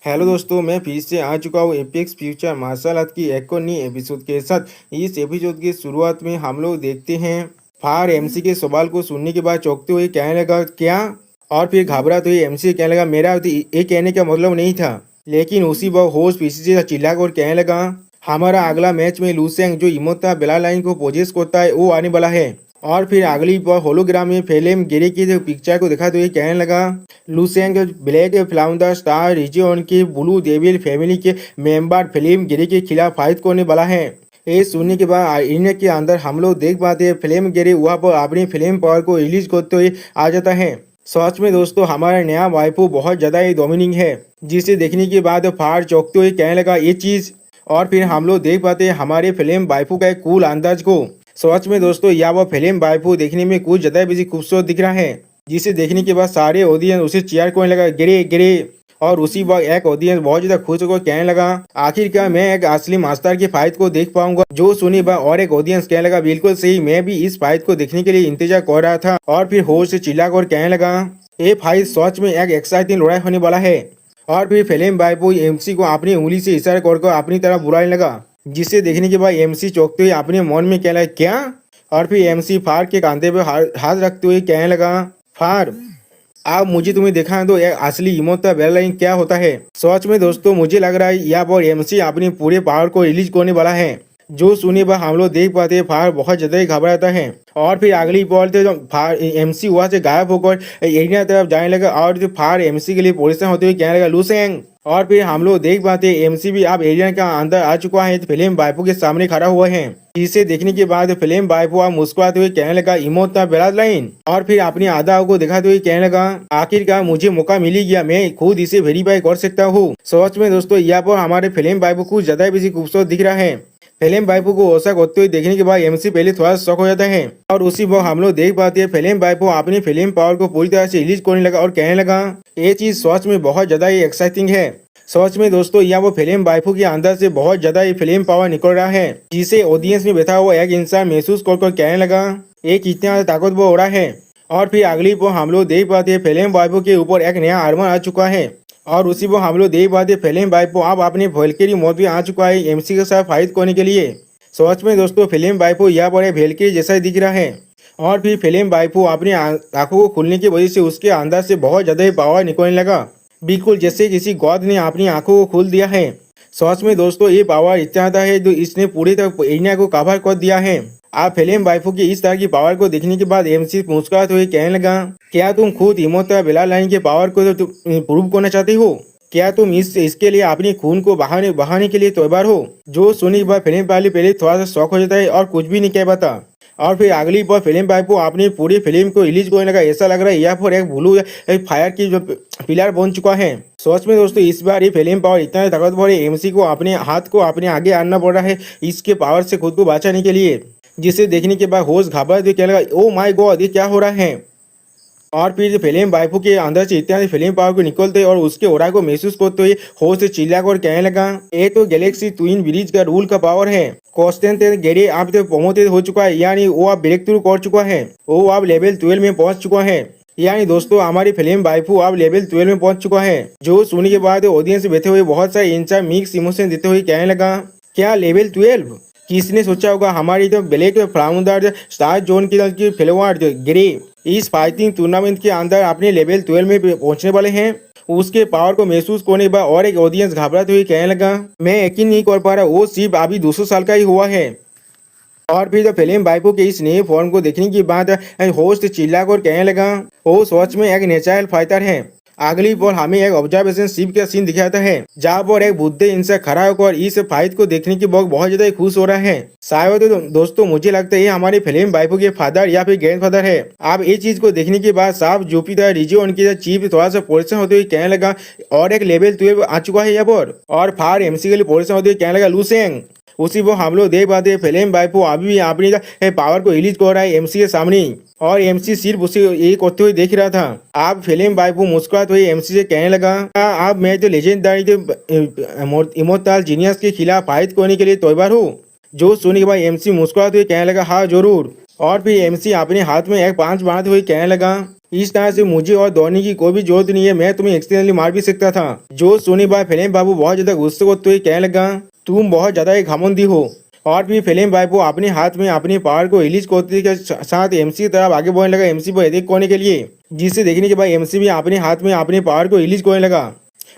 Hello दोस्तों, मैं फिर से आ चुका हूँ एपेक्स फ्यूचर मार्शल आर्ट की एक और नई एपिसोड के साथ। इस एपिसोड की शुरुआत में हम लोग देखते हैं फार एमसी के सवाल को सुनने के बाद चौंकते हुए कहने लगा क्या, और फिर घबराते हुए एमसी कहने लगा मेरा तो ये कहने का मतलब नहीं था। लेकिन उसी वक्त होस्ट पीछे से चिल्ला कर कहने लगा हमारा अगला मैच में लूसेंग जो इमोता बेला लाइन को पोजेस करता है वो आने वाला है। और फिर अगली बार होलोग्राम में फिल्म गिरे की जो पिक्चर को दिखाते हुए कहने लगा लूसेंग ब्लैक फ्लाउंडर स्टार रिजियन की ब्लू डेविल फैमिली के मेंबर फिल्म गिरी के खिलाफ फाइट करने वाला है। ये सुनने के बाद अरेना के अंदर हम लोग देख पाते हैं फिल्म गिरी वहाँ पर अपनी फिल्म पावर को रिलीज करते हुए आ जाता है। सच में दोस्तों हमारा नया वाइफू बहुत ज्यादा ही डोमिनिंग है, जिसे देखने के बाद फार चौंकते हुए कहने लगा ये चीज। और फिर हम लोग देख पाते हैं हमारे फिल्म वाइफू का एक कूल अंदाज को। सच में दोस्तों यह वो फिल्म वाइफू देखने में कुछ ज्यादा बेसी खूबसूरत दिख रहा है, जिसे देखने के बाद सारे ऑडियंस उसे चीयर करने लगा गिरे गिरे। और उसी वक्त एक ऑडियंस बहुत ज्यादा खुश होकर कहने लगा आखिरकार मैं एक असली मास्टर की फाइट को देख पाऊंगा। जो सुनी बात और एक ऑडियंस कहने लगा बिल्कुल सही, मैं भी इस फाइट को देखने के लिए इंतजार कर रहा था। और फिर होश से चिल्लाकर कहने लगा ये फाइट सच में एक एक्साइटिंग लड़ाई होने वाला है। और फिर फिल्म वाइफू एमसी को अपनी उंगली से इशारा कर अपनी तरफ बुलाने लगा, जिसे देखने के बाद एमसी चौंकते हुए अपने मन में कहला क्या। और फिर एमसी फार के कांधे पे हाथ रखते हुए कहने लगा फार आप मुझे तुम्हें दिखाएं दो एक असली इमोता बेलाइन क्या होता है। सच में दोस्तों मुझे लग रहा है यहाँ पर एमसी अपनी पूरे पावर को रिलीज करने वाला है। जो सुने पर हम लोग देख पाते हैं फार बहुत ज्यादा ही घबराता है। और फिर अगली बॉल थे जो फार एमसी वहां से गायब होकर एरिया तरफ जाने लगा और जो फार एमसी के लिए परेशान होते हुए कहने लगा लूसेंग। और फिर हम लोग देख पाते हैं एमसी भी अब एरिया का अंदर आ चुका है, फिल्म वाइफू के सामने खड़ा हुआ है। इसे देखने के बाद फिल्म वाइफू अब मुस्कुराते हुए कहने लगा इमोता बेलाद लाइन। और फिर अपनी आदाओं को दिखाते हुए कहने लगा आखिरकार मुझे मौका मिल गया, मैं खुद इसे वेरीफाई कर सकता हूँ। सच में दोस्तों यहाँ पर हमारे फिल्म वाइफू कुछ ज्यादा बेसी खूबसूरत दिख रहा है। फिल्म वाइफू को ऐसा करते हुए देखने के बाद एमसी पहले थोड़ा शॉक हो जाता है। और उसी वक्त हम लोग देख पाते हैं फिल्म वाइफू अपनी फिल्म पावर को पूरी तरह से रिलीज करने लगा और कहने लगा ये चीज सच में बहुत ज्यादा ही एक्साइटिंग है। सच में दोस्तों यह वो फिल्म वाइफू के अंदर से बहुत ज्यादा ही फिल्म पावर निकल रहा है, जिसे ऑडियंस में बैठा हुआ एक इंसान महसूस कर कहने लगा ये कितना ताकतवर हो रहा है। और फिर अगली पर हम लोग देख पाते हैं फिल्म वाइफू के ऊपर एक नया आर्मर आ चुका है। और उसी पर हम लोग देख पाते फिल्म वाइफू अब अपने वेलकेरी मोड भी आ चुका है एमसी के साथ फाइट करने के लिए। सच में दोस्तों फिल्म वाइफू यहाँ पर वेलकेरी जैसा ही दिख रहा है। और फिर फिल्म वाइफू अपनी आंखों को खुलने की वजह से उसके अंदर से बहुत ज्यादा ही पावर निकलने लगा, बिल्कुल जैसे किसी गॉड ने अपनी आंखों को खोल दिया है। सच में दोस्तों ये पावर इतना ज्यादा है जो इसने पूरी तरह एरिया को कवर कर दिया है। आप फिल्म वाइफू की इस तरह की पावर को देखने के बाद एमसी मुस्कुराते हुए कहने लगा क्या तुम खुद इमोता बेला लाइन के पावर को तो प्रूव करना चाहते हो? क्या तुम इसके लिए अपनी खून को बहाने के लिए तैयार हो? जो सुनी के बाद फिल्म वाले पहले थोड़ा सा शौक हो जाता है और कुछ भी नहीं कह पाता। और फिर अगली बार फिल्म वाइफू अपनी पूरी फिल्म को रिलीज करने लगा, ऐसा लग रहा है यहाँ पर एक ब्लू एक फायर की जो पिलर बन चुका है। सच में दोस्तों इस बार ये फिल्म पावर इतना ताकतवर है एमसी को अपने हाथ को अपने आगे आना पड़ रहा है इसके पावर से खुद को बचाने के लिए, जिसे देखने के बाद होश घबराते कहने लगा ओ माय गॉड ये क्या हो रहा है। और फिर फिल्म वाइफू के अंदर से इत्यादि फिल्म पावर को निकलते और उसके ओरा को महसूस करते हुए होश से चिल्लाकर कहने लगा ये तो गैलेक्सी ट्विन ब्रिज का रूल का पावर है। कॉन्स्टेंट गेरी आप तो प्रमोटेड हो चुका है, यानी वो आप ब्रेक थ्रू कर चुका है, वो आप लेवल 12 में पहुंच चुका है। यानी दोस्तों हमारी फिल्म वाइफू अब लेवल 12 में पहुंच चुका है। जो सुनने के बाद ऑडियंस बैठे हुए बहुत सारे इंसान मिक्स इमोशन देते हुए कहने लगा क्या लेवल 12? किसने सोचा होगा हमारी तो ब्लैक फ्लाउंडर स्टार जोन की फिल्म गिरी इस फाइटिंग टूर्नामेंट के अंदर अपने लेवल 12 में पहुंचने वाले हैं। उसके पावर को महसूस करने के बाद और एक ऑडियंस घबराते हुए कहने लगा मैं यकीन नहीं कर पा रहा वो सिर्फ अभी 200 साल का ही हुआ है। और फिर जब फिल्म वाइफू के इस नए फॉर्म को देखने के बाद होस्ट चिल्लाकर कहने लगा वो सच में एक नेचुरल फाइटर है। अगली बार हमें एक ऑब्जर्वेशन शिप का सीन दिखाता है जहाँ पर एक बुद्ध इंसान खड़ा होकर इस फाइट को देखने के बाद बहुत ज्यादा खुश हो रहा है। शायद तो दोस्तों मुझे लगता है ये हमारे फिल्म वाइफू के फादर या फिर ग्रैंडफादर है। अब ये चीज को देखने के बाद साफ जुपिटर रिजियो उनके चीफ थोड़ा सा परेशान होते हुए कहने लगा और एक लेवल 12 आ चुका है यहाँ पर। और फार एमसी के लिए परेशान होते हुए कहने लगा लूसेंग। उसी वो हम लोग देख पाते फिल्म वाइफू अभी भी अपनी पावर को रिलीज कर रहा है एमसी के सामने और एमसी सिर्फ उसे यही करते हुए देख रहा था। आप फिल्म वाइफू मुस्कुराते हुए एमसी से कहने लगा आप मैं तो लेजेंडरी इमोर्टल जीनियस के खिलाफ फाइट करने के लिए तैयार हूँ। जो सुनने के बाद एमसी मुस्कुराते हुए कहने लगा हाँ जरूर। और फिर एमसी अपने हाथ में एक पांच बनाते हुए कहने लगा इस तरह से मुझे और दौड़ने की कोई भी जरूरत नहीं है, मैं तुम्हें एक्सीडेंटली मार भी सकता था। जो सुनी बात फिल्म बाबू बहुत ज्यादा गुस्से होते हुए कहने लगा, तुम बहुत ज्यादा एक घमंडी हो। और फिर फिल्म बाबू अपने हाथ में अपने पावर को रिलीज करते के साथ एमसी की तरफ आगे बढ़ने लगा, एमसी पर अटैक करने के लिए। जिसे देखने के बाद एमसी भी अपने हाथ में अपने पावर को रिलीज करने लगा।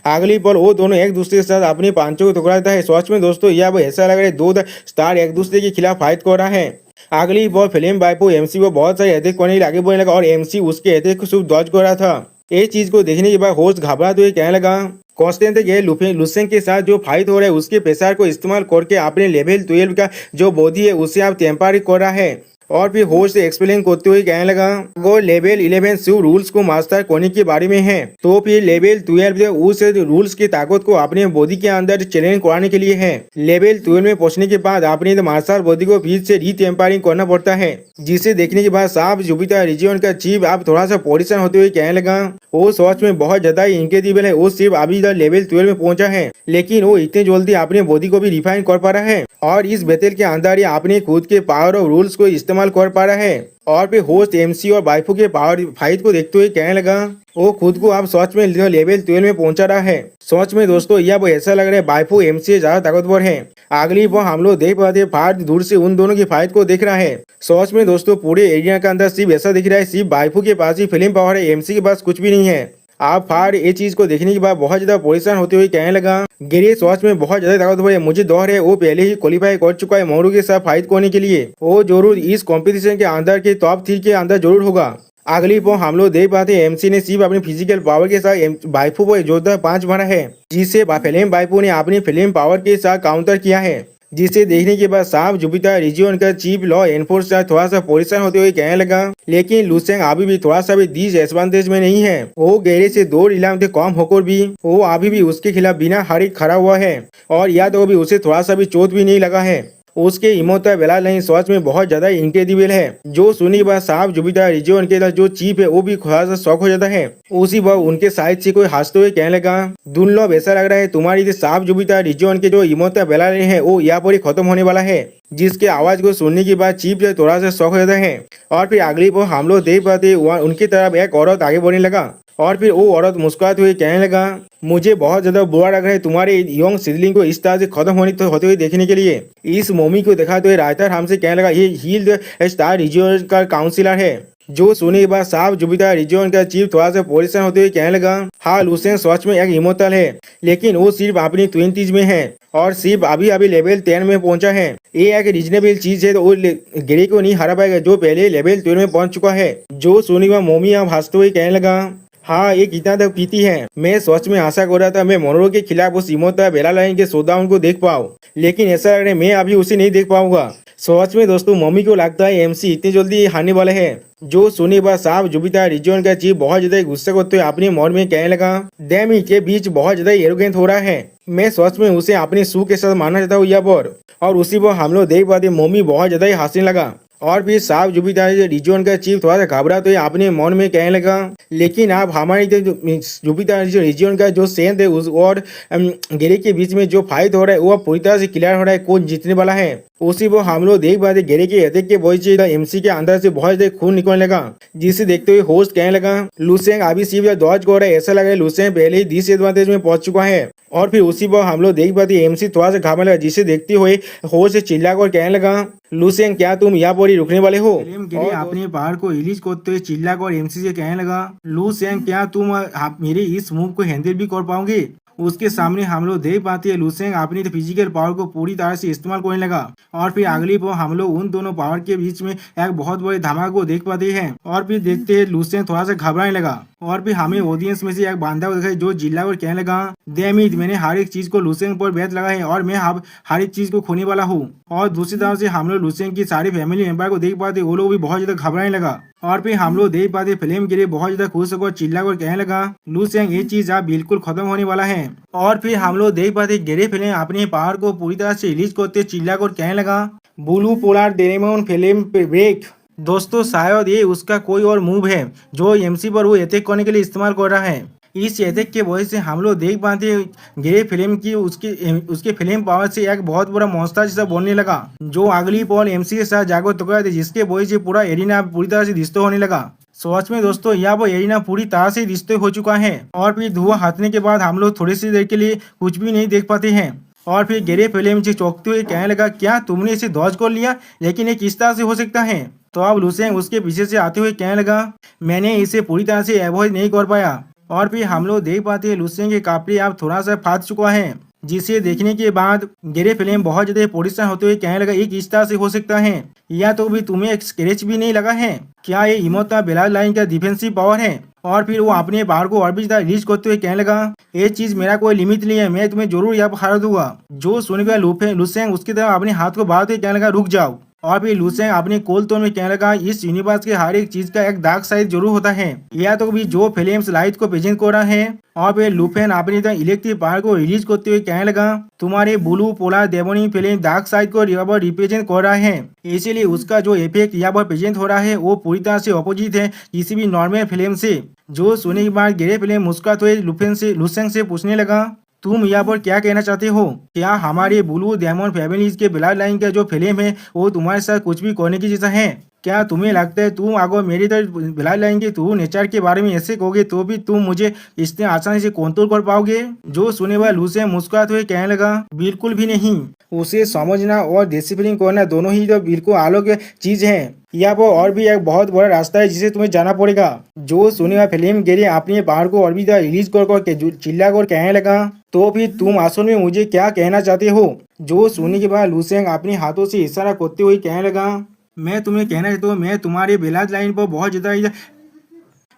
अगली पल वो दोनों एक दूसरे के साथ अपने पांचों को टुकड़ा देता है। सच में दोस्तों यह अब ऐसा लग रहा है दो स्टार एक दूसरे के खिलाफ फाइट कर रहा है। अगली पल फिल्म बाइपो एमसी को बहुत सारे अटैक करने के लिए आगे बढ़ने लगा और एमसी उसके अटैक को सिर्फ डॉज कर रहा था। इस चीज को देखने के बाद होस्ट घबराते हुए कहने लगा, कॉन्स्टेंट के लुसेंग के साथ जो फाइट हो रहा है उसके प्रेशर को इस्तेमाल करके अपने लेवल 12 का जो बॉडी है उसे आप टेम्पररी कर रहा है। और फिर होस्ट एक्सप्लेन करते हुए कहने लगा, वो लेवल 11 सिर्फ रूल्स को मास्टर करने के बारे में है, तो फिर लेवल 12 उस रूल्स की ताकत को अपने बॉडी के अंदर चैलेंज कराने के लिए है। लेवल 12 में पहुंचने के बाद अपने मार्शल बॉडी को फिर से रीटेम्परिंग करना पड़ता है। जिसे देखने के बाद साफ जुपिटर रीजन का चीफ आप थोड़ा सा परेशान होते हुए कहने लगा, वो सच में बहुत ज्यादा इनक्रेडिबल है। वो सिर्फ अभी तक लेवल 12 में पहुंचा है, लेकिन वो इतने जल्दी अपने बॉडी को भी रिफाइन कर पा रहा है और इस बैटल के अंदर ही अपने खुद के पावर और रूल्स को इस्तेमाल कर पा रहा है। और फिर होस्ट एमसी और बाइफो के पावर फाइट को देखते हुए कहने लगा, वो खुद को आप सच में लेवल 12 में पहुंचा रहा है। सच में दोस्तों यह वो ऐसा लग रहा है बाइफो एमसी से ज्यादा ताकतवर है। अगली वो हम लोग देख पाते फाट दूर से उन दोनों की फाइट को देख रहा है। सच में दोस्तों पूरे एरिया के अंदर सिर्फ ऐसा दिख रहा है सिर्फ बाइफो के पास ही फिल्म पावर है, एमसी के पास कुछ भी नहीं है। आप फाड़ ये चीज को देखने के बाद बहुत ज्यादा परेशान होते हुए कहने लगा, गिरी सच में बहुत ज्यादा ताकतवर है, मुझे दौर है वो पहले ही क्वालिफाई कर चुका है मोरू के साथ फाइट करने के लिए। वो जरूर इस कंपटीशन के अंदर के टॉप 3 के अंदर जरूर होगा। अगली पॉइंट हम लोग देख पाते हैं एमसी ने सिर्फ अपनी फिजिकल पावर के साथ बाइफो को जोरदार 5 मारा है, जिसे फिल्म बाइफो ने अपनी फिल्म पावर के साथ काउंटर किया है। जिसे देखने के बाद साफ जुपिटर रीजन का चीफ लॉ एनफोर्सर थोड़ा सा परेशान होते हुए कहने लगा, लेकिन लुसेंग अभी भी थोड़ा सा भी डिसएडवांटेज में नहीं है। वो गहरे से 2 इलाम कम होकर भी वो अभी भी उसके खिलाफ बिना हारे खड़ा हुआ है और या तो अभी उसे थोड़ा सा भी चोट भी नहीं लगा है। उसके इमोता बेला लाइन सच में बहुत ज्यादा इनक्रेडिबल है। जो सुनी बात साफ जुपिटर रीजन के जो चीफ है वो भी थोड़ा सा शौक हो जाता है। उसी बार उनके साइड से कोई हंसते हुए कहने लगा, दुनलोब ऐसा लग रहा है तुम्हारी साफ जुपिटर रीजन के जो इमोता बेला लाइन है वो यहाँ पर ही खत्म होने वाला है। जिसके आवाज को सुनने के बाद चीफ थोड़ा सा शौक हो जाता है। और फिर अगली बार हम लोग देख पाते उनकी तरफ एक औरत आगे बढ़ने लगा और फिर वो औरत मुस्कुराते हुए कहने लगा, मुझे बहुत ज्यादा बुरा लग रहा है तुम्हारे यंग सिबलिंग को इस तरह से खत्म होते हुए देखने के लिए। इस मोमी को दिखाते हुए राइटर हमसे कहने लगा, ये हील्ड स्टार रीजन का काउंसिलर है। जो सुने के बाद साफ जुपिटर रीजन का चीफ थोड़ा सा परेशान होते हुए कहने लगा, हाँ लुसेंग सच में एक इमोर्टल है, लेकिन वो सिर्फ अपनी 20s में है और सिर्फ अभी लेवल 10 में पहुंचा है। ये एक रीजनेबल चीज है, तो वो गिरी को नहीं हरा पाएगा जो पहले लेवल 12 में पहुंच चुका है। जो सुनी हुआ मोमी अब हंसते हुए कहने लगा, हाँ ये कितना तक पीती है। मैं सच में आशा कर रहा था मैं मोनोरो के खिलाफ उस इमोता बेला लाइन के शोडाउन को देख पाऊँ, लेकिन ऐसा लग रहा है मैं अभी उसे नहीं देख पाऊंगा। सच में दोस्तों मम्मी को लगता है एमसी इतनी जल्दी हारने वाले हैं। जो सुनी बात साफ जुपिटर रीजन का चीफ बहुत ज्यादा गुस्सा करते हुए अपने मन में कहने लगा, डैम के बीच बहुत ज्यादा एरोगेंट हो रहा है। मैं सच में उसे अपने सू के साथ मानना चाहता हूँ यहाँ पर। और उसी पर हम लोग देख पाते मम्मी बहुत ज्यादा ही हंसने लगा। और फिर साफ जुपिटर रीजन का चीफ थोड़ा सा घबराते हुए अपने मन में कहने लगा, लेकिन आप हमारी जुपिटर रीजन का जो सेंध है उस और गेरे के बीच में जो फाइट हो रहा है वो पूरी तरह से क्लियर हो रहा है कौन जीतने वाला है। उसी वो हम लोग देख पाते गेरे के अटैक के वजह से एमसी के अंदर से बहुत ज्यादा खून निकलने लगा। जिसे देखते हुए होस्ट कहने लगा, लुसेंग अभी सिर्फ डॉज कर रहा है, ऐसा लगा है लुसेंग पहले ही डिसएडवांटेज में पहुंच चुका है। और फिर उसी पर हम लोग देख पाते एमसी थोड़ा सा घबराने लगा, जिसे देखते हुए होस्ट चिल्लाकर कहने लगा, लुसेंग क्या तुम यहाँ पर ही रुकने वाले हो। और अपने पावर को रिलीज करते हुए चिल्लाकर एमसी से कहने लगा, लुसेंग क्या तुम मेरे इस मूव को हैंडल भी कर पाओगे। उसके सामने हम लोग देख पाते हैं लुसेंग अपनी फिजिकल पावर को पूरी तरह से इस्तेमाल करने लगा। और फिर अगली पर हम लोग उन दोनों पावर के बीच में एक बहुत बड़े धमाके को देख पाते हैं। और फिर देखते हैं लुसेंग थोड़ा सा घबराने लगा। और फिर हमें ऑडियंस में से एक बांधा को दिखाई जो जिल्ला और कहने लगा, डैम इट मैंने हर एक चीज को लुसेंग पर बेट लगा है और मैं अब हर एक चीज को खोने वाला हूँ। और दूसरी तरफ से हम लोग लुसेंग की सारी फैमिली मेंबर को देख पाते वो लोग भी बहुत ज्यादा घबराने लगा। और फिर हम लोग देख पाते फिल्म के लिए बहुत ज्यादा खुश होकर चिल्ला कर कहने लगा, लुसेंग ये चीज अब बिल्कुल खत्म होने वाला है। और फिर हम लोग देख पाते गेरे फिल्म अपने पावर को पूरी तरह से रिलीज करते चिल्ला कर कहने लगा, ब्लू पोलर डेरेमोन फिल्म ब्रेक। दोस्तों शायद ये उसका कोई और मूव है जो एमसी पर वो अटैक करने के लिए इस्तेमाल कर रहा है। इस अटैक के वजह से हम लोग देख पाते हैं ग्रे फिल्म की उसके फिल्म पावर से एक बहुत बड़ा मॉन्स्टर जैसा बनने लगा, जो अगली पॉल एमसी के साथ जाकर टकरा थे, जिसके वजह से पूरा एरिना पूरी तरह से डिस्ट्रॉय होने लगा। सच में दोस्तों यहाँ पर एरिना पूरी तरह से डिस्ट्रॉय हो चुका है और फिर धुआं हटने के बाद हम लोग थोड़ी सी देर के लिए कुछ भी नहीं देख पाते हैं। और फिर गेरे फिल्म से चौंकते हुए कहने लगा, क्या तुमने इसे दौज कर लिया? लेकिन ये किस तरह से हो सकता है? तो अब लुसेंग उसके पीछे से आते हुए कहने लगा, मैंने इसे पूरी तरह से अवॉइड नहीं कर पाया। और फिर हम लोग देख पाते हैं लुसेंग के कपड़े अब थोड़ा सा फाट चुका है, जिसे देखने के बाद गेरे फिल्म बहुत ज्यादा परेशान होते हुए कहने लगा, ये किस तरह से हो सकता है? या तो भी तुम्हें एक स्क्रैच भी नहीं लगा है? क्या ये इमोता बेला लाइन का डिफेंसिव पावर है? और फिर वो अपने बाहर को और भी ज्यादा रिलीज करते हुए कहने लगा, ये चीज मेरा कोई लिमिट नहीं है, मैं तुम्हें जरूर यहाँ पर हरा दूंगा। जो सुन गया लुसेंग उसकी तरफ अपने हाथ को बढ़ाते कहने लगा, रुक जाओ। और फिर लुसेंग अपने कोल टोन में कहने लगा, इस यूनिवर्स के हर एक चीज का एक डार्क साइड जरूर होता है। या तो भी जो फिल्म्स लाइट को प्रेजेंट कर रहा है। और फिर लुफेन अपनी इलेक्ट्रिक पावर को रिलीज करते हुए कहने लगा, तुम्हारे blue polar demonic film dark side को रिप्रेजेंट कर रहा है, इसीलिए उसका जो इफेक्ट यहाँ पर प्रेजेंट हो रहा है वो पूरी तरह से अपोजिट है किसी भी नॉर्मल फिल्म से। जो सुनने के बाद गेरे फिल्म मुस्कुराते हुए लुसेंग से पूछने लगा, तुम यहाँ पर क्या कहना चाहते हो? क्या हमारे ब्लू डेमन फैमिलीज के ब्लड लाइन का जो फिल्म है वो तुम्हारे साथ कुछ भी करने की जैसा है? क्या तुम्हें लगता है तुम अगर मेरी तरह ब्लड लाइन के थ्रू नेचर के बारे में ऐसे कहोगे तो भी तुम मुझे इतने आसानी से कंट्रोल कर पाओगे? जो सुने वाला लूसे मुस्कुराते हुए कहने लगा, बिल्कुल भी नहीं। उसे समझना और डिसिप्लिन करना दोनों ही तो बिल्कुल अलग चीज है। यहाँ पर और भी एक बहुत बड़ा रास्ता है जिसे तुम्हें जाना पड़ेगा। जो सुने वाला फिल्म गेरी अपने पहाड़ को और भी रिलीज कर चिल्ला कर कहने लगा, तो फिर तुम असल में मुझे क्या कहना चाहते हो? जो सुनने के बाद लूसेंग अपने हाथों से इशारा करते हुए कहने लगा, मैं तुम्हें कहना चाहता हूँ, मैं तुम्हारे बेलाज लाइन पर बहुत ज्यादा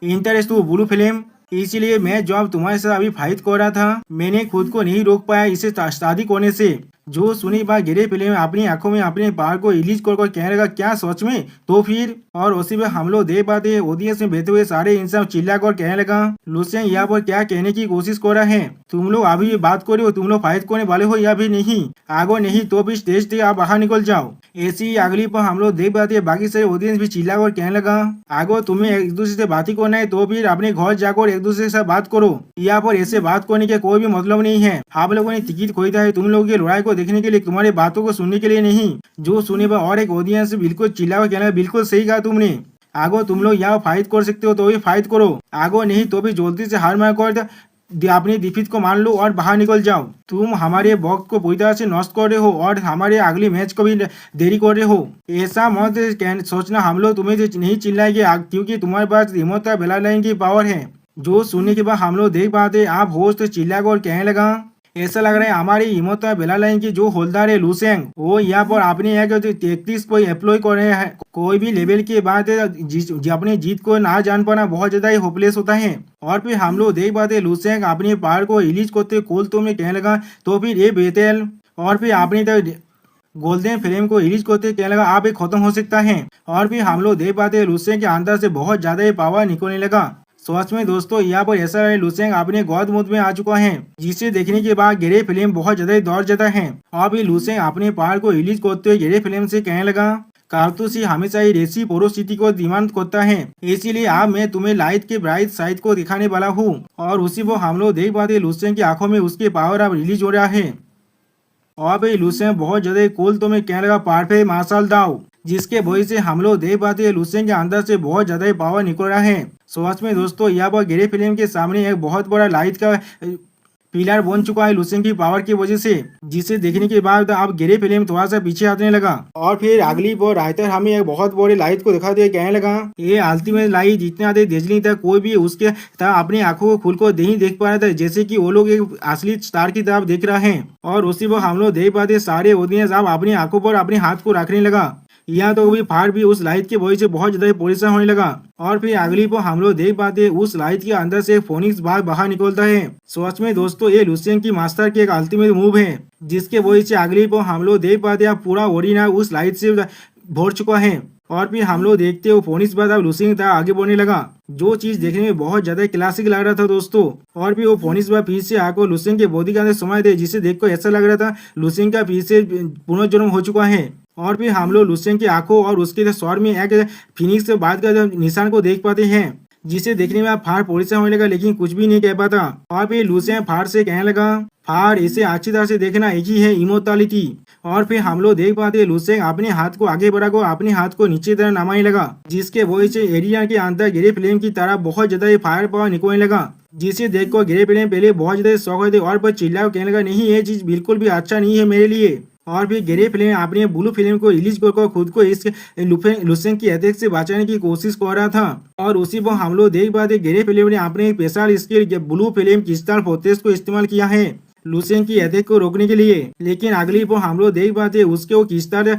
इंटरेस्ट हूँ ब्लू फिल्म, इसीलिए मैं जब तुम्हारे साथ अभी फाइट कर रहा था मैंने खुद को नहीं रोक पाया इसे शादी करने से। जो सुनी बात गिरे फिल्म अपनी आंखों में अपने बाहर को रिलीज कर कहने लगा, क्या सच में? तो फिर और उसी में हम लोग देख पाते हैं ऑडियंस में बैठे हुए सारे इंसान चिल्ला कर कहने लगा, लुसेंग यहाँ पर क्या कहने की कोशिश कर रहा है? तुम लोग अभी भी बात कर रहे हो, तुम लोग फाइट करने वाले हो या भी नहीं? आगो नहीं तो भी स्टेज से आप बाहर निकल जाओ। ऐसी अगली पर हम लोग देख पाते हैं बाकी सारे ऑडियंस भी चिल्ला कर कहने लगा, आगो तुम्हें एक दूसरे से बात ही करना है तो फिर अपने घर जाकर एक दूसरे के साथ बात करो, यहाँ पर ऐसे बात करने के कोई भी मतलब नहीं है। आप लोगों ने टिकट खरीदा है तुम लोगों की लड़ाई को देखने के लिए, तुम्हारी बातों को सुनने के लिए नहीं। जो सुने पर और एक ऑडियंस बिल्कुल चिल्ला कर कहना, बिल्कुल सही कहा तुमने, आगो तुम लोग यहाँ फाइट कर सकते हो तो भी फाइट करो, आगो नहीं तो भी जल्दी से हार मार कर अपनी डिफीट को मान लो और बाहर निकल जाओ। तुम हमारे वक्त को पूरी तरह से नष्ट कर रहे हो और हमारे अगली मैच को भी देरी कर रहे हो। ऐसा मत सोचना हम लोग तुम्हें नहीं चिल्लाएंगे क्योंकि तुम्हारे पास हिम्मत है, बेला लाइन की पावर है। जो सुनने के बाद हम लोग देख पाते आप होस्ट चिल्ला कर कहने लगा, ऐसा लग रहा है हमारी हिम्मत बेला लाइन की जो होल्डर है लुसेंग वो यहाँ पर अपने यहाँ के 33 को एप्लॉय कर रहे हैं। कोई भी लेवल के बाद अपने जीत को ना जान पाना बहुत ज्यादा ही होपलेस होता है। और फिर हम लोग देख पाते लुसेंग अपने पार को रिलीज करते कोल तो में कहने लगा, तो फिर ये बेहतर और फिर अपनी गोल्डन फ्लेम को रिलीज करते कहने लगा, आप खत्म हो सकता है। और फिर हम लोग देख पाते लुसेंग के अंदर से बहुत ज्यादा ही पावर निकलने लगा। सच में दोस्तों यहाँ पर ऐसा है लुसेंग अपने गौद मुद में आ चुका है, जिसे देखने के बाद गेरे फिल्म बहुत ज्यादा दौड़ जाता है। और भी लुसेंग अपने पार को रिलीज करते हुए गेरे फिल्म से कहने लगा, कारतूसी हमेशा ही रेसी पोरोसिटी को डिमांड करता है, इसीलिए अब मैं तुम्हें लाइट के ब्राइट साइड को दिखाने वाला हूँ। और उसी को हम लोग देख पाते लुसेंग की आंखों में उसके पावर अब रिलीज हो रहा है। और भाई लुसेंग बहुत ज्यादा कूल तो मैं कहने लगा, परफेक्ट मार्शल दाओ, जिसके वजह से हम लोग देख पाते हैं लुसेंग के अंदर से बहुत ज्यादा पावर निकल रहा है। सच में दोस्तों यहाँ पर गेरे फिल्म के सामने एक बहुत बड़ा लाइट का पिलर बन चुका है लुसेंग की पावर की वजह से, जिसे देखने के बाद अब गेरे फिल्म थोड़ा सा पीछे हटने लगा। और फिर अगली बार राइटर हमें एक बहुत बड़ी लाइट को दिखा दिया, कहने लगा, ये अल्टीमेट लाइट जितना देर डेजली था कोई भी उसके अपनी आंखों को खुल को नहीं देख पा रहा था, जैसे कि वो लोग एक असली स्टार की तरफ देख रहा है। और उसी पर हम लोग देख पाते सारे ऑडियंस अब अपनी आंखों पर अपने हाथ को रखने लगा। यहाँ तो भी फार भी उस लाइट के वजह से बहुत ज्यादा परेशान होने लगा। और फिर अगली पर हम लोग देख पाते उस लाइट के अंदर से फोनिक्स बाहर निकलता है। सच में दोस्तों ये लुसेंग की मास्टर की एक अल्टीमेट मूव है, जिसके वजह से अगली पर हम लोग देख पाते अब पूरा ओरिना उस लाइट से भर चुका है। और फिर हम लोग देखते हो फोनिक्स बाद अब लुसेंग था आगे बढ़ने लगा, जो चीज देखने में बहुत ज्यादा क्लासिक लग रहा था दोस्तों। और फिर वो फोनिक्स बाद फिर से आकर लुसेंग के बॉडी के अंदर समय दे, जिसे देखकर ऐसा लग रहा था लुसेंग का फिर से पुनर्जन्म हो चुका है। और फिर हम लोग लुसेंग की आंखों और उसके स्वर में एक फिनिक्स के बाद का निशान को देख पाते हैं, जिसे देखने में फार परेशान होने लगा लेकिन कुछ भी नहीं कह पाता। और फिर लुसेंग फार से कहने लगा, फार इसे अच्छी तरह से देखना, एक ही है इमोर्टैलिटी। और फिर हम लोग देख पाते लुसेंग अपने हाथ को आगे बढ़ाकर अपने हाथ को नीचे तरह नमाने लगा, जिसके वजह से एरिया के अंदर ग्रे फ्लेम की तरह बहुत ज्यादा फायर पावर निकलने लगा। जिसे देखकर ग्रे फ्लेम पहले बहुत ज्यादा शौक हुए थे और पर चिल्ला कहने लगा, नहीं ये चीज बिल्कुल भी अच्छा नहीं है मेरे लिए। और फिर ग्रे फ्लेम अपने ब्लू फिल्म को रिलीज कर खुद को इस लुसेंग की अटैक से बचाने की कोशिश कर रहा था। और उसी पर हम लोग देख पाते ग्रे फ्लेम ने अपने special skill blue film crystal fortress को इस्तेमाल किया है लुसेंग की अटैक को रोकने के लिए। लेकिन अगली पर हम लोग देख पाते उसके वो क्रिस्टल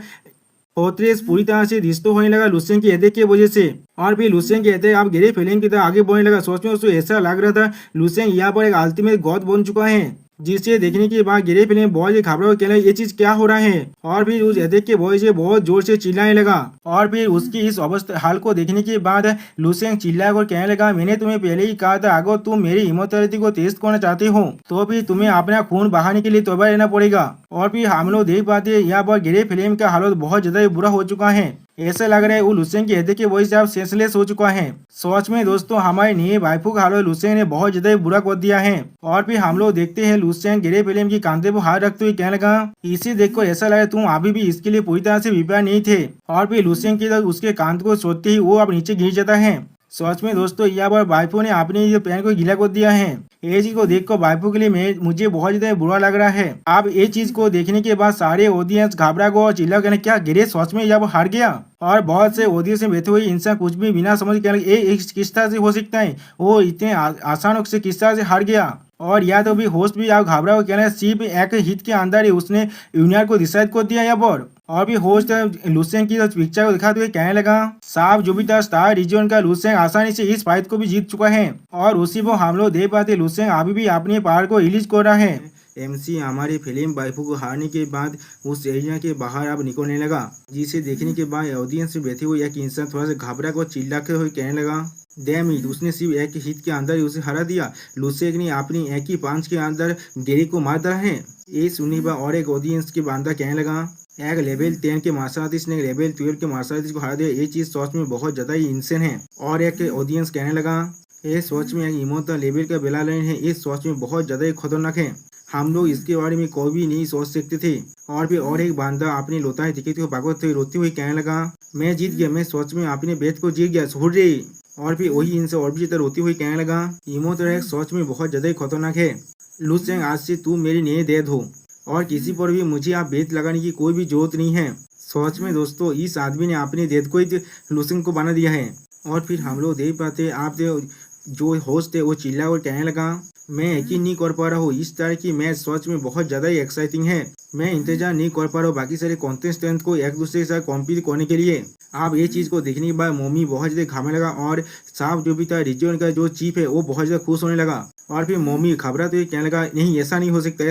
फोर्ट्रेस पूरी तरह से डिस्ट्रॉय होने लगा लुसेंग की अटैक की वजह से। और फिर लुसेंग की अटैक अब ग्रे फिल्म की तरह आगे बढ़ने लगा। सोच में उसको ऐसा लग रहा था लुसेंग यहाँ पर एक अल्टीमेट गॉड बन चुका है, जिसे देखने के बाद ग्रे फिल्म बहुत ही घबरा कहना ये चीज क्या हो रहा है। और फिर उस अटैक के वजह से बहुत जोर से चिल्लाने लगा। और फिर उसकी इस अवस्था हाल को देखने के बाद लुसेंग चिल्ला कर कहने लगा, मैंने तुम्हें पहले ही कहा था अगर तुम मेरी इमोर्टैलिटी को टेस्ट करना चाहते हो तो फिर तुम्हें अपना खून बहाने के लिए तैयार रहना पड़ेगा। और फिर हम लोग देख पाते हैं यहाँ पर ग्रे फिल्म का हालत बहुत ज्यादा बुरा हो चुका है। ऐसा लग रहा है वो लुसेंग की अटैक की वजह से अब सेंसलेस हो चुका है। सच में दोस्तों हमारे नए वाइफू का हालत लुसेंग ने बहुत ज्यादा बुरा कर दिया है। और फिर हम लोग देखते हैं लुसेंग ग्रे फिल्म की कांधे पर हाथ रखते हुए कहने लगा, इसे देखकर ऐसा लगा तुम अभी भी इसके लिए पूरी तरह से प्रिपेयर नहीं थे। और फिर लुसेंग की उसके कांध को सोचते ही वो अब नीचे गिर जाता है। सच में दोस्तों यहाँ पर वाइफू ने अपने ये पैन को गीला कर दिया है। ये चीज को देखकर वाइफू के लिए मुझे बहुत ज्यादा बुरा लग रहा है। अब ये चीज को देखने के बाद सारे ऑडियंस घबरा गए और चिल्ला कहने क्या ग्रे सच में यहाँ पर हार गया। और बहुत से ऑडियंस में बैठे हुए इंसान कुछ भी बिना समझ कहने ये किस तरह से हो सकता है, वो इतने आसान से किस तरह से हार गया। और या तो भी होस्ट भी आप घबरा हो कहना सिर्फ एक हिट के अंदर ही उसने यूनियर को डिसाइड कर दिया यहाँ पर। और भी होस्ट लुसेंग की पिक्चर को दिखाते हुए कहने लगा, साफ जुपिटर स्टार रीजन का लुसेंग आसानी से इस फाइट को भी जीत चुका है। और उसी को हम लोग देख पाते लुसेंग अभी भी अपने पावर को रिलीज कर रहा है। MC हमारी फिल्म वाइफू को हारने के बाद उस एरिया के बाहर अब निकलने लगा, जिसे देखने के बाद ऑडियंस में बैठे हुए एक इंसान थोड़ा सा घबरा कर चिल्लाते हुए कहने लगा, डैम इट, उसने सिर्फ एक हिट के अंदर ही उसे हरा दिया। लुसेंग ने अपनी एक ही पंच के अंदर गेरी को मार दिया है। ये सुनने पर और एक ऑडियंस के बंदा कहने लगा, एक लेवल 10 के मार्शल आर्टिस्ट ने लेवल 12 के मार्शल आर्टिस्ट को हरा दिया, ये चीज सोच में बहुत ज्यादा ही इंसेन है। और एक ऑडियंस कहने लगा, ये सोच में एक इमोर्टल लेवल का बेला लाइन है, ये सोच में बहुत ज्यादा ही खतरनाक है, हम लोग इसके बारे में कोई भी नहीं सोच सकते थे। और फिर और एक बंदा अपनी लोताएं टिकट को भागवते रोती हुई कहने लगा, मैं जीत गया, मैं सोच में अपने बेट को जीत गया हुर्रे। और फिर वही इनसे और भी ज्यादा रोती हुई कहने लगा, इमोर्टल एक सोच में बहुत ज्यादा ही खतरनाक है, लुसेंग आज से तू मेरी नई डेथ हो और किसी पर भी मुझे आप बेट लगाने की कोई भी जरूरत नहीं है। सोच में दोस्तों इस आदमी ने अपनी डेथ को ही लुसेंग को बना दिया है। और फिर हम लोग देख पाते आप जो होस्ट है वो चिल्ला और कहने लगा, मैं यकीन नहीं कर पा रहा हूँ, इस तरह की मैच सच में बहुत ज्यादा ही एक्साइटिंग है, मैं इंतजार नहीं कर पा रहा हूँ बाकी सारे कॉन्टेस्टेंट को एक दूसरे के साथ कॉम्पीट करने के लिए। आप ये चीज को देखने के बाद मोमी बहुत ज्यादा घामे लगा और साफ जो भी था रीजन का जो चीफ है वो बहुत ज्यादा खुश होने लगा। और फिर मोमी घबरा तो कहने लगा, नहीं ऐसा नहीं हो सकता,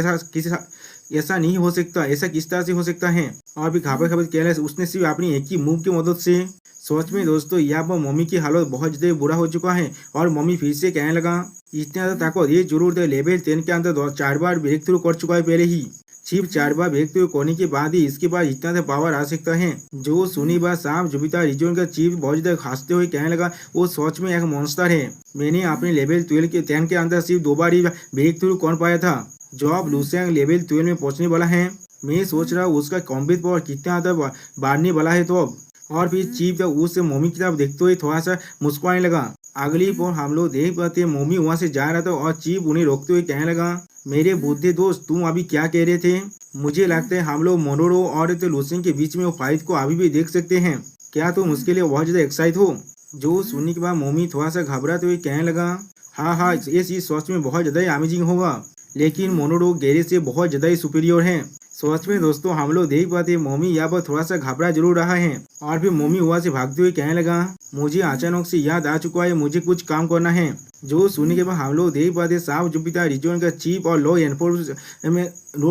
ऐसा नहीं हो सकता, ऐसा किस तरह से हो सकता है। और फिर घबरा घबरा कहने लगा, उसने सिर्फ अपनी एक ही मूव की मदद से। सोच में दोस्तों यहाँ पर मम्मी की हालत बहुत ज्यादा बुरा हो चुका है। और मम्मी फिर से कहने लगा, इतने ज्यादा ताकत ये जरूर है, लेवल 10 के अंदर 4 बार ब्रेक थ्रू कर चुका है पहले ही, सिर्फ 4 बार ब्रेक थ्रू करने के बाद ही इसके बाद इतना ज्यादा पावर आ सकता है। जो सुनी बात साफ जुपिटर रीजन का चीफ बहुत ज्यादा हंसते हुए कहने लगा, वो सोच में एक मॉन्स्टर है, मैंने अपने लेवल 12 के 10 के अंदर सिर्फ 2 बार ही ब्रेक थ्रू कर पाया था, जो अब लुसेंग लेवल 12 में पहुंचने वाला है, मैं सोच रहा हूँ उसका कॉम्बैट पावर कितना ज्यादा बढ़ने वाला है। तो अब और फिर चीफ जब उस मोमी की तरफ देखते हुए थोड़ा सा मुस्कुराने लगा। अगली पर हम लोग देख पाते मोमी वहां से जा रहा था और चीफ उन्हें रोकते हुए कहने लगा, मेरे बुद्धे दोस्त तुम अभी क्या कह रहे थे, मुझे लगता है हम लोग मोनोरो और लुसेंग के बीच में वो फाइट को अभी भी देख सकते हैं, क्या तुम उसके लिए बहुत ज्यादा एक्साइट हो। जो सुनने के बाद मोमी थोड़ा सा घबराते हुए कहने लगा, हाँ ये चीज सोच में बहुत ज्यादा ही अमेजिंग होगा, लेकिन मोनोरो गेरे से बहुत ज्यादा ही सुपीरियर है। सोच में दोस्तों हम लोग देख पाते मोमी यहाँ पर थोड़ा सा घबरा जरूर रहा है। और फिर मोमी वहाँ से भागते हुए कहने लगा, मुझे अचानक से याद आ चुका है, मुझे कुछ काम करना है। जो सुनने के बाद हम लोग देख पाते साफ जुपिटर रीजन का चीफ और लॉ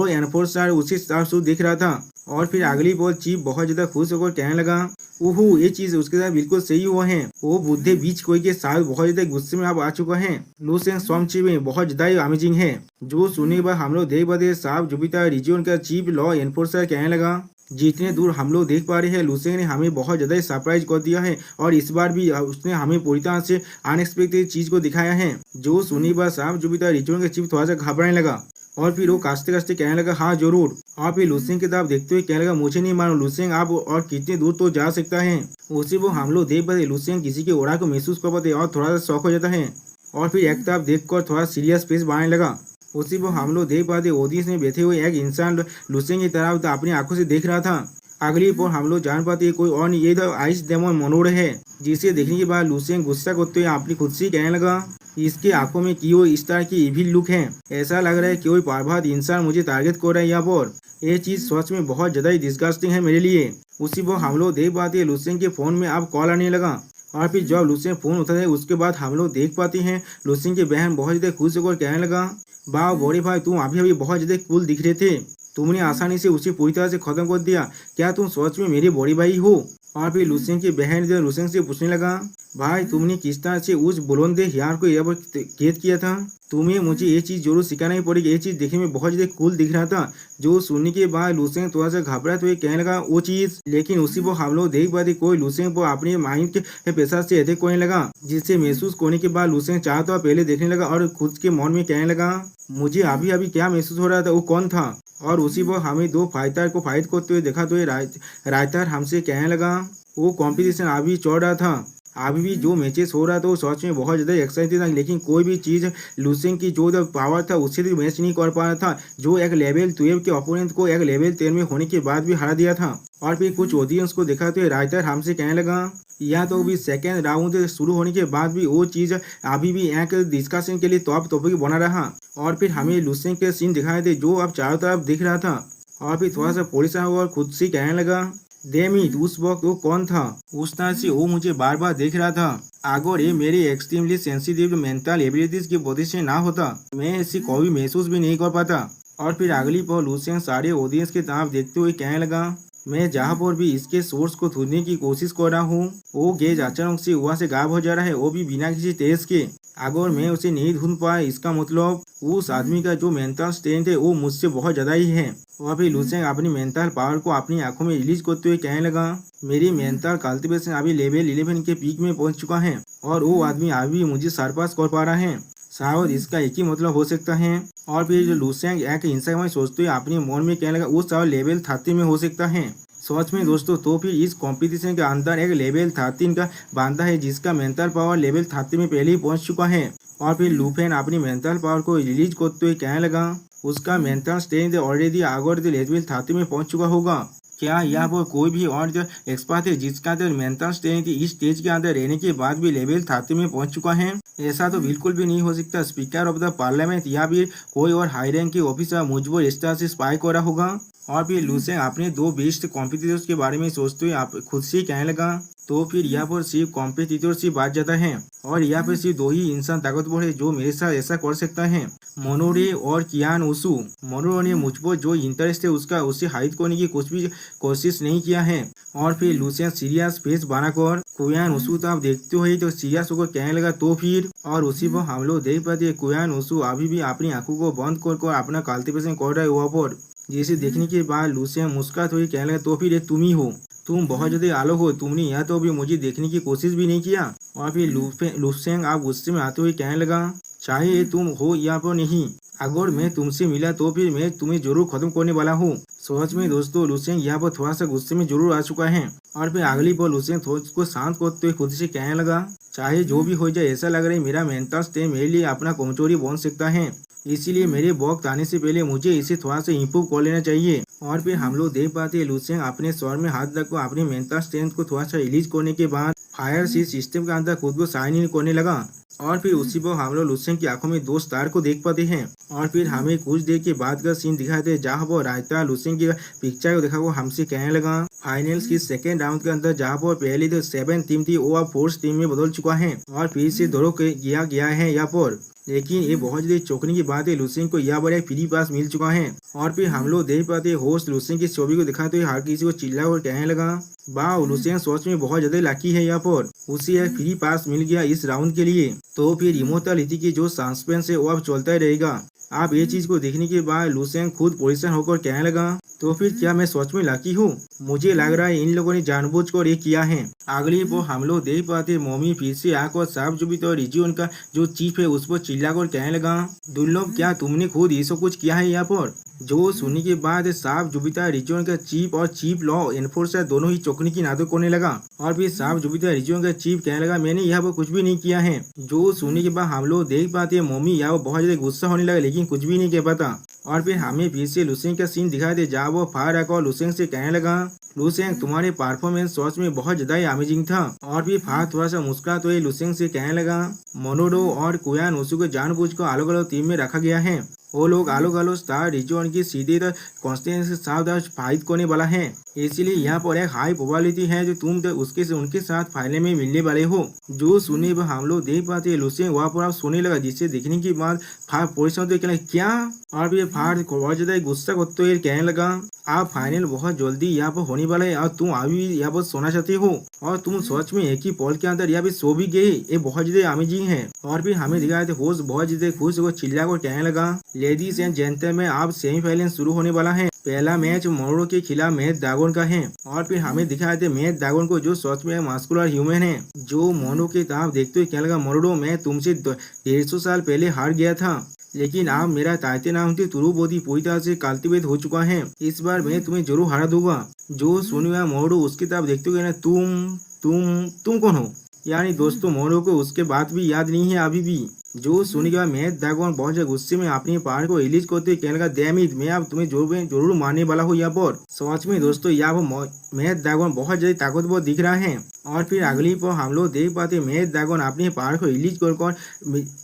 एनफोर्सर उसी साफ दिख रहा था। और फिर अगली बार चीफ बहुत ज्यादा खुश होकर कहने लगा, ओहो ये चीज उसके साथ बिल्कुल सही हुआ है, वो बुद्धे बीच कोई के साथ बहुत ज्यादा गुस्से में अब आ चुका है, लुसेंग स्वयं चीफ में बहुत ज्यादा अमेजिंग है। जो सुनने के बाद हम लोग देख पाते साफ जुपिटर रीजन का चीफ लॉ एनफोर्सर कहने लगा, जितने दूर हम लोग देख पा रहे हैं लुसेंग ने हमें बहुत ज़्यादा सरप्राइज कर दिया है और इस बार भी उसने हमें पूरी तरह से अनएक्सपेक्टेड चीज़ को दिखाया है। जो सुनी बात साहब जो भी था रिचुअल का चीफ थोड़ा सा घबराने लगा और फिर वो कास्ते कास्ते कहने लगा हाँ जरूर। और फिर लुसेंग की तरफ देखते हुए कहने लगा मुझे नहीं मालूम लुसेंग आप और कितने दूर तो जा सकता है। उसी वो हम लोग देख पाते लुसेंग किसी के ओरा को महसूस कर पाते और थोड़ा सा शौक हो जाता है और फिर एक तरफ देखकर थोड़ा सीरियस फेस बनाने लगा। उसी को हम लोग देख पाते ऑडियंस में बैठे हुए एक इंसान लुसेंग की तरफ अपनी आंखों से देख रहा था। अगली पर हम लोग जान पाते कोई और नहीं, ये तो आइस डेमन मोनोरे है जिसे देखने के बाद लुसेंग गुस्सा करते हुए अपनी खुद से कहने लगा इसकी आंखों में क्यों इस तरह की इविल लुक है। ऐसा लग रहा है कोई बर्बाद इंसान मुझे टारगेट कर रहा है यहाँ पर। ये चीज सच में बहुत ज्यादा ही डिस्गस्टिंग है मेरे लिए। उसी पर हम लोग देख पाते हैं लुसेंग के फोन में अब कॉल आने लगा और फिर जब लुसेंग फोन उठाता है उसके बाद हम लोग देख पाते हैं लुसेंग की बहन बहुत ज्यादा खुश होकर कहने लगा वाह बड़े भाई तुम अभी अभी बहुत ज्यादा कूल दिख रहे थे, तुमने आसानी से उसे पूरी तरह से खत्म कर दिया, क्या तुम सच में मेरे बड़े भाई हो। और फिर लुसेंग की बहन जो लुसेंग से पूछने लगा भाई तुमने किस तरह से उस बुलंद यार को यहाँ पर कैद किया था, तुम्हें मुझे ये चीज जरूर सिखाना ही पड़ेगी, ये चीज देखने में बहुत ज्यादा कूल दिख रहा था। जो सुनने के बाद लुसेंग थोड़ा सा घबरा तो कहने लगा वो चीज, लेकिन उसी को हम लोग देख पाते कोई लुसेंग को अपने माइंड के पैसा से अटैक करने लगा जिससे महसूस करने के बाद लुसेंग चाहता पहले देखने लगा और खुद के मन में कहने लगा मुझे अभी अभी क्या महसूस हो रहा था वो कौन था। और उसी पर हमें दो फाइटर को फाइट करते हुए देखा तो राइटर हमसे कहने लगा वो कंपटीशन अभी चल रहा था, अभी भी जो मैचेस हो रहा था वो सच में बहुत ज़्यादा एक्साइटिंग था, लेकिन कोई भी चीज़ लुसेंग की जो पावर था उससे भी मैच नहीं कर पा रहा था। जो एक लेवल 12 के ओपोनेंट को एक लेवल 10 में होने के बाद भी हरा दिया था। और फिर कुछ ऑडियंस को देखा तो राइटर हमसे कहने लगा या तो भी सेकेंड राउंड शुरू होने के बाद भी वो चीज़ अभी भी एक डिस्कशन के लिए टॉपिक बना रहा। और फिर हमें लुसेंग के सीन दिखाए थे जो अब चारों तरफ दिख रहा था। और फिर थोड़ा सा पुलिस हुआ और खुद से कहने लगा डेमिट उस वक्त वो कौन था, उस तरह से वो मुझे बार बार देख रहा था, अगर ये मेरी एक्सट्रीमली सेंसिटिव मेंटल एबिलिटीज की वजह से ना होता मैं इसे कभी महसूस भी नहीं कर पाता। और फिर अगली पर लुसेंग सारे ऑडियंस के तरफ देखते हुए कहने लगा मैं जहाँ पर भी इसके सोर्स को ढूंढने की कोशिश कर रहा हूँ वो गेज अचानक से वहाँ से गायब हो जा रहा है, वो भी बिना किसी तेज के। अगर मैं उसे नहीं ढूंढ पाया इसका मतलब उस आदमी का जो मेंटल स्ट्रेंथ है वो मुझसे बहुत ज़्यादा ही है। और फिर लुसेंग अपनी मेंटल पावर को अपनी आंखों में रिलीज करते हुए कहने लगा मेरी मेंटल कल्टिवेशन अभी लेवल 11 के पीक में पहुंच चुका है और वो आदमी अभी मुझे सरपास कर पा रहा है, शायद इसका एक ही मतलब हो सकता है। और फिर जो लुसेंग एक हिंसा में सोचते हुए अपने मन में कहने लगा वो शायद लेवल 30 में हो सकता है। सच में दोस्तों तो फिर इस कंपटीशन के अंदर एक लेवल 13 का बांधा है जिसका मेंटल पावर लेवल 30 में पहले ही पहुंच चुका है। और फिर लुफेन अपनी मेंटल पावर को रिलीज करते हुए कहने लगा उसका mental strength already Agar level 30 में पहुंच चुका होगा। क्या यहाँ पर कोई भी और जो एक्सपर्ट है जिसका अंदर मेंटल स्ट्रेंथ इस स्टेज के अंदर रहने के बाद भी लेवल 30 में पहुंच चुका है? ऐसा तो बिल्कुल भी नहीं हो सकता। स्पीकर ऑफ द पार्लियामेंट या फिर कोई और हाई रैंक के ऑफिसर मुझ पर इस तरह से स्पाई कर रहा होगा। और फिर लुसेंग अपने दो बेस्ट कॉम्पिटिटर्स के बारे में सोचते हुए आप खुद से कहने लगा तो फिर यहाँ पर सिर्फ कॉम्पिटिटर से बात जाता है और यहाँ पर सिर्फ दो ही इंसान ताकतवर है जो मेरे साथ ऐसा कर सकता है, मोनोरे और कियान उसू। मोनोरे ने मुझ पर जो इंटरेस्ट है उसका उससे हाइड करने की कुछ भी कोशिश नहीं किया है। और फिर लुसेंग सीरियस फेस बनाकर कुयान उसू तो आप देखते हो तो सीरियस होकर कहने लगा तो फिर। और उसी पर हम लोग देख पाते कुयान उसू अभी भी अपनी आंखों को बंद कर अपना कल्टिवेशन कर रहा है वहाँ पर, जिसे देखने के बाद लुसेंग मुस्कुराते हुए कहने लगा तो फिर तुम ही हो, तुम बहुत ज्यादा आलोक हो, तुमने यहाँ तो भी मुझे देखने की कोशिश भी नहीं किया। और फिर लुसेंग आप गुस्से में आते हुए कहने लगा चाहे तुम हो यहाँ पर नहीं, अगर मैं तुमसे मिला तो फिर मैं तुम्हें जरूर खत्म करने वाला हूँ। सच में दोस्तों लुसेंग यहाँ पर थोड़ा सा गुस्से में जरूर आ चुका है। और फिर अगली बार लुसेंग थोड़ा को शांत करते हुए खुद से कहने लगा चाहे जो भी हो जाए ऐसा लग रहा है मेरा मेंटल स्ट्रेंथ मेरे लिए अपना कमजोरी बन सकता है, इसीलिए मेरे वक्त आने से पहले मुझे इसे थोड़ा सा इम्प्रूव कर लेना चाहिए। और फिर हम लोग देख पाते हैं लुसेंग अपने स्वर में हाथ रखकर अपने मेंटल स्ट्रेंथ को थोड़ा सा रिलीज करने के बाद फायर सी सिस्टम के अंदर खुद को साइन इन करने लगा। और फिर उसी पर हम लोग लुसेंग की आंखों में दो स्टार को देख पाते हैं। और फिर हमें कुछ देर के बाद का सीन दिखाते हैं जहाँ पर रायता लुसेंग की पिक्चर को देखा वो हमसे कहने लगा फाइनल्स की सेकेंड राउंड के अंदर जहाँ पर पहले तो 7 टीम थी वो अब 4th टीम में बदल चुका है और फिर से दौड़ो किया गया है यहाँ पर। लेकिन ये बहुत ज्यादा चौंकने की बात है, लुसेंग को यहाँ पर एक फ्री पास मिल चुका है। और फिर हम लोग देख पाते होस्ट लुसेंग की छवि को दिखाते हुए हर किसी को चिल्ला और कहने लगा वाह लुसेंग सोच में बहुत ज्यादा लकी है, यहाँ पर उसे एक फ्री पास मिल गया इस राउंड के लिए। तो फिर इमोर्टैलिटी की जो सस्पेंस है वो अब चलता ही रहेगा। आप ये चीज को देखने के बाद लुसेंग खुद परेशान होकर कहने लगा, तो फिर क्या मैं सच में लकी हूँ? मुझे लग रहा है इन लोगों ने जानबूझकर ये किया है। अगली वो हम लोग देख पाते मम्मी फिर से आकर साफ जुबी तो रिजियन का जो चीफ है उस पर चिल्लाकर कहने लगा, दुर्लभ क्या तुमने खुद ये सब कुछ किया है यहाँ पर? जो सुनने के बाद साफ जुबिता रिजियन का चीफ और चीफ लॉ एनफोर्सर दोनों ही चौकने की नाटक करने लगा। और फिर साफ जुबिता रिजियन का चीफ कहने लगा, मैंने यहाँ पर कुछ भी नहीं किया है। जो सुनने के बाद हम लोग देख पाते मम्मी यहाँ बहुत ज्यादा गुस्सा होने लगा लेकिन कुछ भी नहीं कह पाता। और फिर हमें फिर से लुसेंग का सीन दिखाई दे जहाँ वो फायर आकर लुसेंग से कहने लगा, लुसेंग तुम्हारे परफॉर्मेंस सच में बहुत ज्यादा ही अमेजिंग था। और फिर फायर थोड़ा सा मुस्कुराते हुए लुसेंग से कहने लगा, मोनोडो और कुयान उसू को जानबूझकर अलग अलग टीम में रखा गया है। वो लोग अलग अलग स्टार रिजन की सीधे कॉन्स्टेंस के साथ फाइट करने वाला है, इसलिए यहाँ पर एक हाई प्रोबेबिलिटी है जो तुम तो उसके से उनके साथ फाइनल में मिलने वाले हो। जो सुने वह हम लोग देख पाते हैं लुसेंग वहाँ पर आप सोने लगा, जिससे देखने के बाद फार परेशान तो कहने क्या। और फिर फार बहुत ज्यादा गुस्सा करते हुए कहने लगा, आप फाइनल बहुत जल्दी यहाँ पर होने वाला है और तुम अभी यहाँ पर सोना चाहते हो और तुम सच में एक ही पल के अंदर यहाँ पे सो भी गए, ये बहुत ज्यादा अमेजिंग है। और फिर हमें दिखाया होस्ट बहुत ज्यादा खुश होकर चिल्ला कर कहने लगा, लेडीज एंड जेंटलमैन अब सेमीफाइनल शुरू होने वाला है। पहला मैच मोरोडो के खिलाफ मैच ड्रैगन का है। और फिर हमें दिखाया थे मैच ड्रैगन को जो सच में मास्कुलर ह्यूमन है। जो मोनो के तरफ देखते हुए कहने लगा, मोरोडो मैं तुमसे 150 साल पहले हार गया था, लेकिन अब मेरा ताइते नाम थी तुरुबोधी पूरी तरह से कल्टिवेट हो चुका है। इस बार मैं तुम्हें जरूर हरा दूंगा। जो सुनिया मोरोडो उसकी तरफ देखते हुए तुम कौन हो? यानी दोस्तों मोरोडो को उसके बात भी याद नहीं है अभी भी। जो सुनेगा मैच ड्रैगन बहुत ज्यादा गुस्से में अपनी पहाड़ को रिलीज करते कहने लगा, डैम इट मैं अब तुम्हें जरूर मारने वाला हूँ यहाँ पर। सच में दोस्तों यहाँ पर मैच ड्रैगन बहुत ज्यादा ताकतवर दिख रहा है। और फिर अगली पर हम लोग देख पाते मैच ड्रैगन अपने पहाड़ को रिलीज कर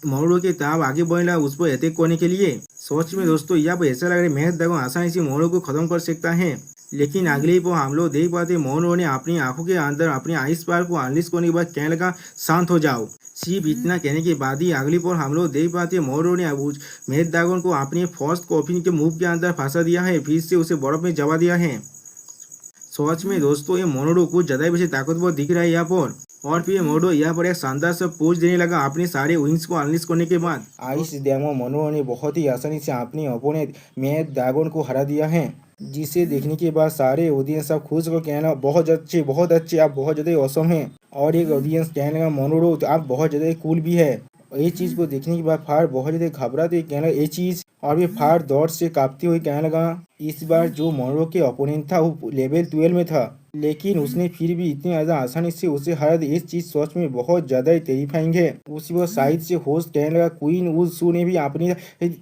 मोरोडो के तरफ आगे बढ़ने लगा उस पर अटैक करने के लिए। सच में दोस्तों यहाँ पर ऐसा लग रहा है मैच ड्रैगन आसानी से मोरोडो को खत्म कर सकता है। लेकिन अगले पर हम लोग देख पाते मोरोडो ने अपनी आंखों के अंदर अपने आइस पावर को अनलिश करने के बाद कहने लगा, शांत हो जाओ। सिर्फ इतना कहने के बाद ही अगली पर हम लोग देख पाते मोरोडो ने मैच ड्रैगन को अपने फर्स्ट कॉफिन के मुंह के अंदर फंसा दिया है, फिर से उसे बर्फ में जमा दिया है। सच में दोस्तों ये मोरोडो कुछ ज्यादा ही वैसे ताकतवर दिख रहा है यहाँ पर। और फिर मोरोडो यहाँ पर एक शानदार सा पोज देने लगा अपने सारे विंग्स को अनलिश करने के बाद। आइस डैमो मोरोडो ने बहुत ही आसानी से अपने ओपोनेंट मैच ड्रैगन को हरा दिया है, जिसे देखने के बाद सारे ऑडियंस सब खुश हो कहना, बहुत अच्छे आप बहुत ज्यादा औसम हैं। और एक ऑडियंस कहने लगा, मोरोडो आप बहुत ज्यादा कूल भी है। ये चीज को देखने के बाद फार बहुत ज्यादा घबराते हुए कहने लगा ये चीज। और भी फार दौड़ से कांपते हुए कहने लगा, इस बार जो मोरोडो के ओपोनेंट था वो लेवल 12 में था, लेकिन उसने फिर भी इतनी ज्यादा आसानी से उसे हरा दिया। इस चीज सच में बहुत ज्यादा ही टेरिफाइंग है। उसी वो साइड से होस्ट कहने लगा, क्वीन वुसू ने भी अपने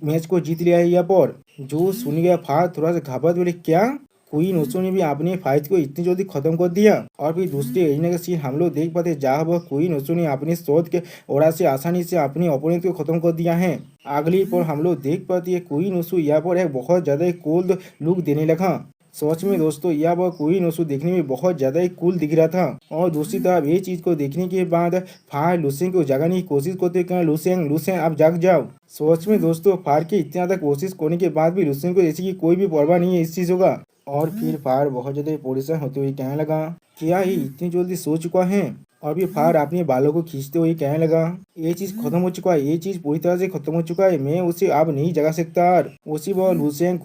मैच को जीत लिया है यहाँ पर। जो सुन गया फार थोड़ा सा घबरा बोले, क्या क्वीन वुसू ने भी अपने फाइट को इतनी जल्दी खत्म कर दिया? और फिर दूसरे एरिना का सीन हम लोग देख पाते जहाँ वह क्वीन वुसू ने अपने शॉट के ओरा से आसानी से अपने ओपोनेंट को खत्म कर दिया है। अगली पर हम लोग देख पाते हैं क्वीन वुसू यहाँ पर एक बहुत ज्यादा कोल्ड लुक देने लगा। सच में दोस्तों यह वह क्वीन वुसू देखने में बहुत ज्यादा ही कूल दिख रहा था। और दूसरी तरफ ये चीज को देखने के बाद फार लुसेंग को जगाने की कोशिश करते हैं, लुसेंग आप जाग जाओ। सच में दोस्तों फार के इतना ज्यादा कोशिश करने के बाद भी लुसेंग को जैसे कि कोई भी परवाह नहीं है इस चीजों का। और फिर फार बहुत ज्यादा परेशान होते हुए कहने लगा, क्या ये इतनी जल्दी सो चुका है? और फिर फार अपने बालों को खींचते हुए कहने लगा, ये चीज खत्म हो चुका है, ये चीज पूरी तरह से खत्म हो चुका है, मैं उसे अब नहीं जगा सकता। उसी वह लुसेंग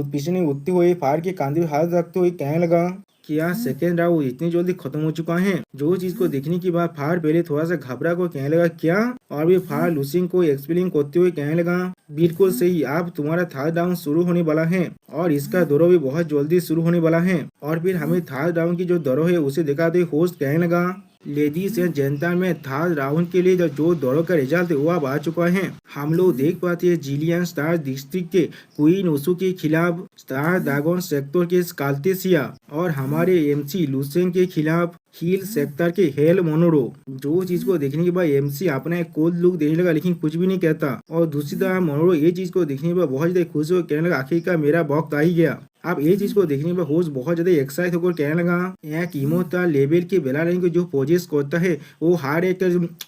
पीछे उठते हुए फार के कांधे पर हाथ रखते हुए कहने लगा, क्या सेकेंड राउंड इतनी जल्दी खत्म हो चुका है? जो चीज को देखने के बाद फार पहले थोड़ा सा घबरा को कहने लगा, क्या? और भी फार लुसेंग को एक्सप्लेन करते हुए कहने लगा, बिल्कुल सही, अब तुम्हारा थर्ड राउंड शुरू होने वाला है और इसका दौर भी बहुत जल्दी शुरू होने वाला है। और फिर हमें थर्ड राउंड की जो दौर है उसे दिखाते होस्ट कहने लगा, ladies and gentleman third round के लिए जो दौड़ों का रिजल्ट है वो अब आ चुका है। हम लोग देख पाते हैं जिलियन स्टार डिस्ट्रिक्ट के क्वीन वुसू के खिलाफ स्टार ड्रैगन सेक्टर के स्काल्टेसिया और हमारे एमसी लुसेंग के खिलाफ हिल सेक्टर के हेल मोनोडो। जो चीज को देखने के बाद एमसी अपना एक कोल्ड लुक देने लगा लेकिन कुछ भी नहीं कहता। और दूसरी तरफ मोनोडो ये चीज को देखने के बाद बहुत ज्यादा खुश हो कहने लगा, आखिरकार मेरा वक्त आ ही गया। अब ये चीज को देखने पर होस्ट बहुत ज्यादा एक्साइट होकर कहने लगा, एक इमोर्टल लेवल के बेलालाइन को जो पोजेस करता है वो हर एक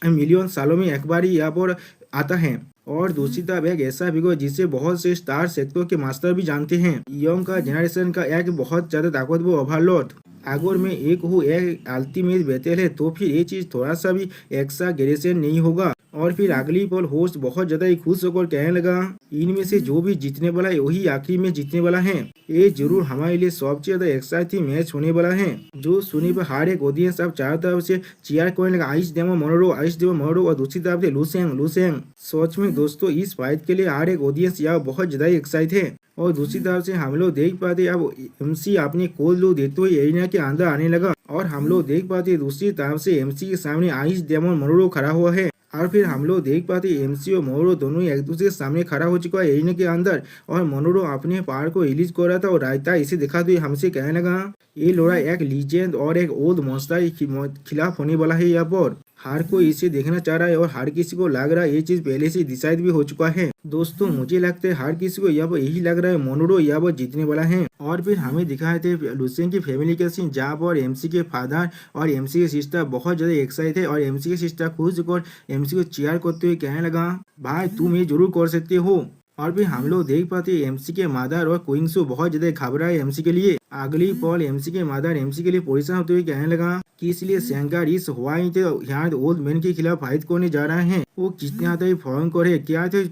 मिलियन सालों में एक बार ही यहाँ पर आता है। और दूसरी तरफ एक ऐसा फिगर जिसे बहुत से स्टार सेक्टर के मास्टर भी जानते हैं, यंग का जनरेशन का एक बहुत ज्यादा ताकतवर ओवरलॉर्ड। अगर मैं एक हूँ एक अल्टीमेट बैटल है तो फिर ये चीज थोड़ा सा भी एक्साग्रेशन नहीं होगा। और फिर अगली पल होस्ट बहुत ज्यादा ही खुश होकर कहने लगा, इनमें से जो भी जीतने वाला है वही आखिरी में जीतने वाला है। ये जरूर हमारे लिए सबसे ज्यादा एक्साइटिंग मैच होने वाला है। जो सुनने पर हर एक ऑडियंस अब चारों तरफ से चीयर करने लगा, आइस डेमो मोनोरो और दूसरी तरफ से लुसेंग। सच में दोस्तों इस फाइट के लिए हर एक ऑडियंस यहाँ बहुत ज्यादा एक्साइट है। और दूसरी तरफ से हम लोग देख पाते अब एमसी अपने कोल लो देते हुए एरिना के अंदर आने लगा और हम लोग देख पाते दूसरी तरफ से एमसी के सामने आइस डेमन मोनोरो खड़ा हुआ है। और फिर हम लोग देख पाते एमसी और मोनोरो दोनों एक दूसरे के सामने खड़ा हो चुका है एरिना के अंदर। और मोनोरो अपने पार को रिलीज कर रहा था और रायता इसे दिखा हुए हमसे कहने लगा, ये लोड़ा एक लीजेंड और एक ओल्ड मॉन्स्टर के खिलाफ होने वाला है। यहाँ पर हर कोई इसे देखना चाह रहा है और हर किसी को लग रहा है ये चीज पहले से डिसाइड भी हो चुका है। दोस्तों मुझे लगता है हर किसी को यहाँ पर यही लग रहा है मोनोरो यहाँ पर जीतने वाला है। और फिर हमें दिखाए थे लुसेन की फैमिली का सीन जहाँ पर एमसी के फादर और एमसी के सिस्टर बहुत ज्यादा एक्साइटेड थे और एमसी के सिस्टर खुश होकर एमसी को चीयर करते हुए कहने लगा, भाई तुम ये जरूर कर सकते हो। और फिर हम लोग देख पाते एमसी के मदर और क्वींसू बहुत ज्यादा घबराए एमसी के लिए। अगली पल एमसी के मदर एमसी के लिए परेशान होते हुए कहने लगा कि इसलिए शंकर इस हवाई यहाँ ओल्ड मैन के खिलाफ फाइट करने जा रहे हैं। वो कितने ज्यादा ही भयंकर है, क्या थे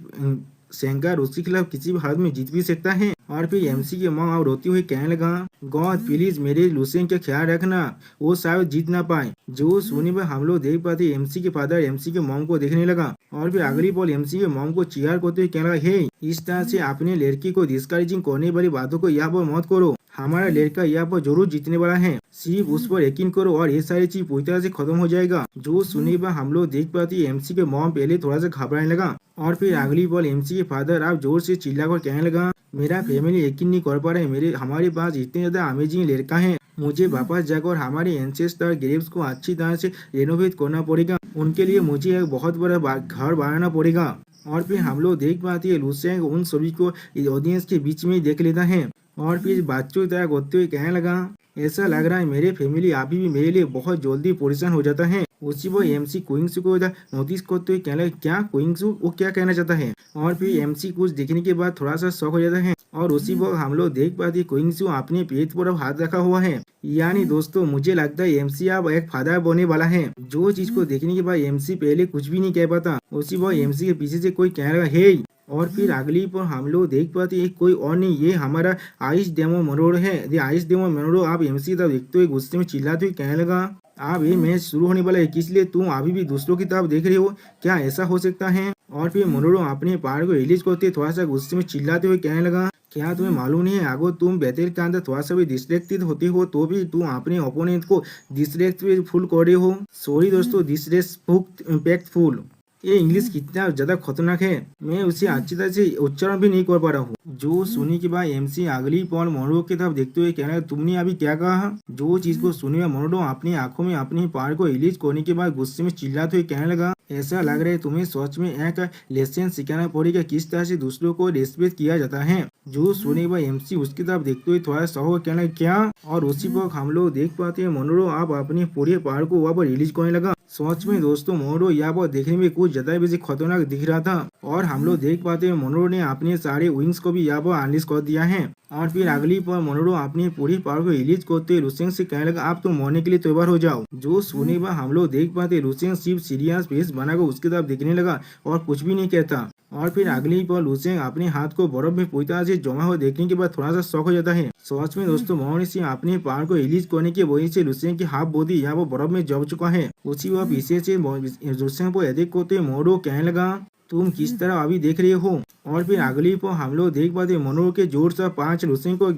शंकर उसके खिलाफ किसी भी हालत में जीत भी सकता है। और फिर एमसी के माँ और रोती हुई कहने लगा, गॉड प्लीज मेरे लुसेन का ख्याल रखना, वो शायद जीत ना पाए। जो सुनने पर हम लोग देख पाते एमसी के फादर एमसी के मॉम को देखने लगा। और फिर अगली बॉल एमसी के मॉम को चीयर करते हुए कहने लगा, हे इस तरह से अपने लड़की को डिस्करेजिंग करने वाली बातों को यहाँ पर मत करो, हमारा लड़का यहाँ पर जरूर जीतने वाला है, सिर्फ उस पर यकीन करो और ये सारी चीज पूरी तरह से खत्म हो जाएगा। जो सुनने पर हम लोग देख पाते एमसी के मॉम पहले थोड़ा सा घबराने लगा। और फिर अगली बॉल एमसी के फादर आप जोर से चिल्लाकर कहने लगा, मेरा फैमिली यकीन नहीं कर पा रहे, हमारे पास इतने ज्यादा अमेजिंग लड़का है, मुझे वापस जाकर हमारे एंसेस्टर ग्रेव्स को अच्छी तरह से रेनोवेट करना पड़ेगा, उनके लिए मुझे एक बहुत बड़ा घर बनाना पड़ेगा। और फिर हम लोग देख पाते हैं लुसेंग उन सभी को ऑडियंस के बीच में देख लेता है और फिर बच्चों की तरह करते हुए कहने लगा, ऐसा लग रहा है मेरे फैमिली अभी भी मेरे लिए बहुत जल्दी परेशान हो जाता है। उसी वो एमसी क्वींसू को नोटिस करते हुए कहने लगा, क्या क्वींसू वो क्या कहना चाहता है। और फिर एमसी कुछ देखने के बाद थोड़ा सा शॉक हो जाता है और उसी वक्त हम लोग देख पाते क्वींसू अपने पेट पर हाथ रखा हुआ है। यानी दोस्तों मुझे लगता है एमसी अब एक फादर बनने वाला है। जो चीज को देखने के बाद एमसी पहले कुछ भी नहीं कह पाता, उसी वक्त एमसी के पीछे से कोई कहने लगा, हे। और फिर अगली पर हम लोग देख पाते हैं कोई और नहीं, ये हमारा आइस डेमो मोनोरो है। आइस डेमो मोनोरो आप एमसी तरफ देखते हुए गुस्से में चिल्लाते हुए कहने लगा, आप ये मैच शुरू होने वाला है, इसलिए तुम अभी भी दूसरों की तरफ देख रहे हो, क्या ऐसा हो सकता है। और फिर मोनोरो अपने पार को रिलीज करते थोड़ा सा गुस्से में चिल्लाते हुए कहने लगा, क्या तुम्हें मालूम नहीं है अगर तुम बैटल के अंदर थोड़ा सा भी डिस्ट्रैक्टेड होते हो तो भी तुम अपने ओपोनेंट को डिस्ट्रैक्टफुल कर रहे हो। सॉरी दोस्तों, डिसरेस्पेक्टफुल। ये इंग्लिश कितना ज्यादा खतरनाक है, मैं उसे अच्छी तरह से उच्चारण भी नहीं कर पा रहा हूँ। जो सुनी के बाद एमसी अगली पल मोनोरो की तरफ देखते हुए कहना, तुमने अभी क्या कहा। जो चीज को सुने मोनोरो अपनी आंखों में अपने पार को रिलीज करने के बाद गुस्से में चिल्लाते हुए कहने लगा, ऐसा लग रहा है तुम्हें सच में एक लेसन सिखाना पड़ेगा किस तरह से दूसरों को रेस्पेक्ट किया जाता है। जो सुने बाद एमसी उसकी तरफ देखते हुए थोड़ा सा कहना, क्या। और उसी वक्त हम लोग देख पाते हैं मोनोरो आप अपने पूरे पार को वहाँ पर रिलीज करने लगा। सच में दोस्तों मोनोरो यहाँ पर देखने में कुछ ज्यादा वैसे खतरनाक दिख रहा था। और हम लोग देख पाते हैं मोनोरो ने अपने सारे विंग्स को भी यहाँ पर अनलीज कर दिया है। और फिर अगली पर मोनोरो अपनी पूरी पावर को रिलीज करते लुसेंग से कहने लगा, आप तो मरने के लिए तैयार हो जाओ। जो सुने पर हम लोग देख पाते लुसेंग सिर्फ सीरियस फेस बनाकर उसकी तरफ देखने लगा और कुछ भी नहीं कहता। और फिर अगली पर लुसेंग अपने हाथ को बर्फ में पूरी तरह से जमा हुआ देखने के बाद थोड़ा सा शॉक हो जाता है। सच में दोस्तों मोनोरो से अपने पावर को रिलीज करने की वजह से लुसेंग की हाफ बॉडी यहाँ पर बर्फ में जम चुका है। उसी वह पीछे से लुसेंग को अटैक करते मोनोरो कहने लगा, तुम किस तरह अभी देख रहे हो। और फिर अगली पर हम लोग देख पाते मोनोरो के जोर से 5 लुसेंग को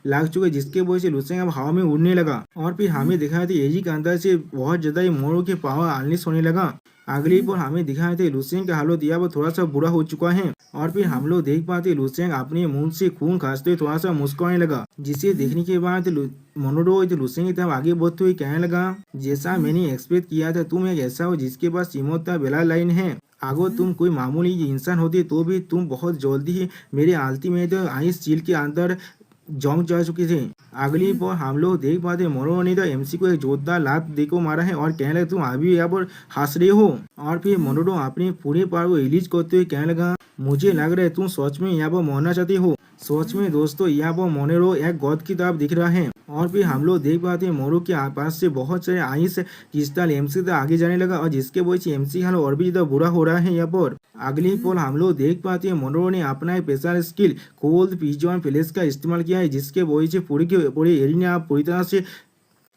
लाग चुके, जिसके वजह से लुसेंग अब हवा में उड़ने लगा। और फिर हमें दिखाया था एजी के अंदर से बहुत ज्यादा मोनोरो के पावर अनलीश होने लगा। अगली पर हमें दिखाए थे लुसेंग का हालत यहाँ पर थोड़ा सा बुरा हो चुका है। और फिर हम लोग देख पाते लुसेंग अपने मुंह से खून खांसते हुए थोड़ा सा मुस्कुराने लगा, जिसे देखने के बाद मोनोरो लुसेंग की तरफ आगे बढ़ते हुए कहने लगा, जैसा मैंने एक्सपेक्ट किया था तुम एक ऐसा हो जिसके पास सीमोता बेला लाइन है। अगर तुम कोई मामूली इंसान होती तो भी तुम बहुत जल्दी ही मेरे अल्टीमेट आइस चील के अंदर जम जा चुके थे। अगली पर हम लोग देख पाते मोनोरो ने तो एमसी को एक जोरदार लात देकर मारा है और कहने लगा, तुम अभी यहाँ पर हंस रहे हो। और फिर मोनोरो अपने पूरे पावर को रिलीज करते हुए कहने लगा, मुझे लग रहा है तुम सच में यहाँ पर मरना चाहते हो। सच में दोस्तों यहाँ पर मोनोरो एक गॉड की तरफ दिख रहा है। और फिर हम लोग देख पाते हैं मोरू के पास से बहुत सारे आइस क्रिस्टल एमसी तक आगे जाने लगा और जिसके वजह से एमसी हाल और भी ज्यादा बुरा हो रहा है यहाँ पर। अगली पल हम लोग देख पाते हैं मोरू ने अपना special skill cold pigeon flash का इस्तेमाल किया है, जिसके वजह से पूरी के पूरे एरिया पूरी तरह से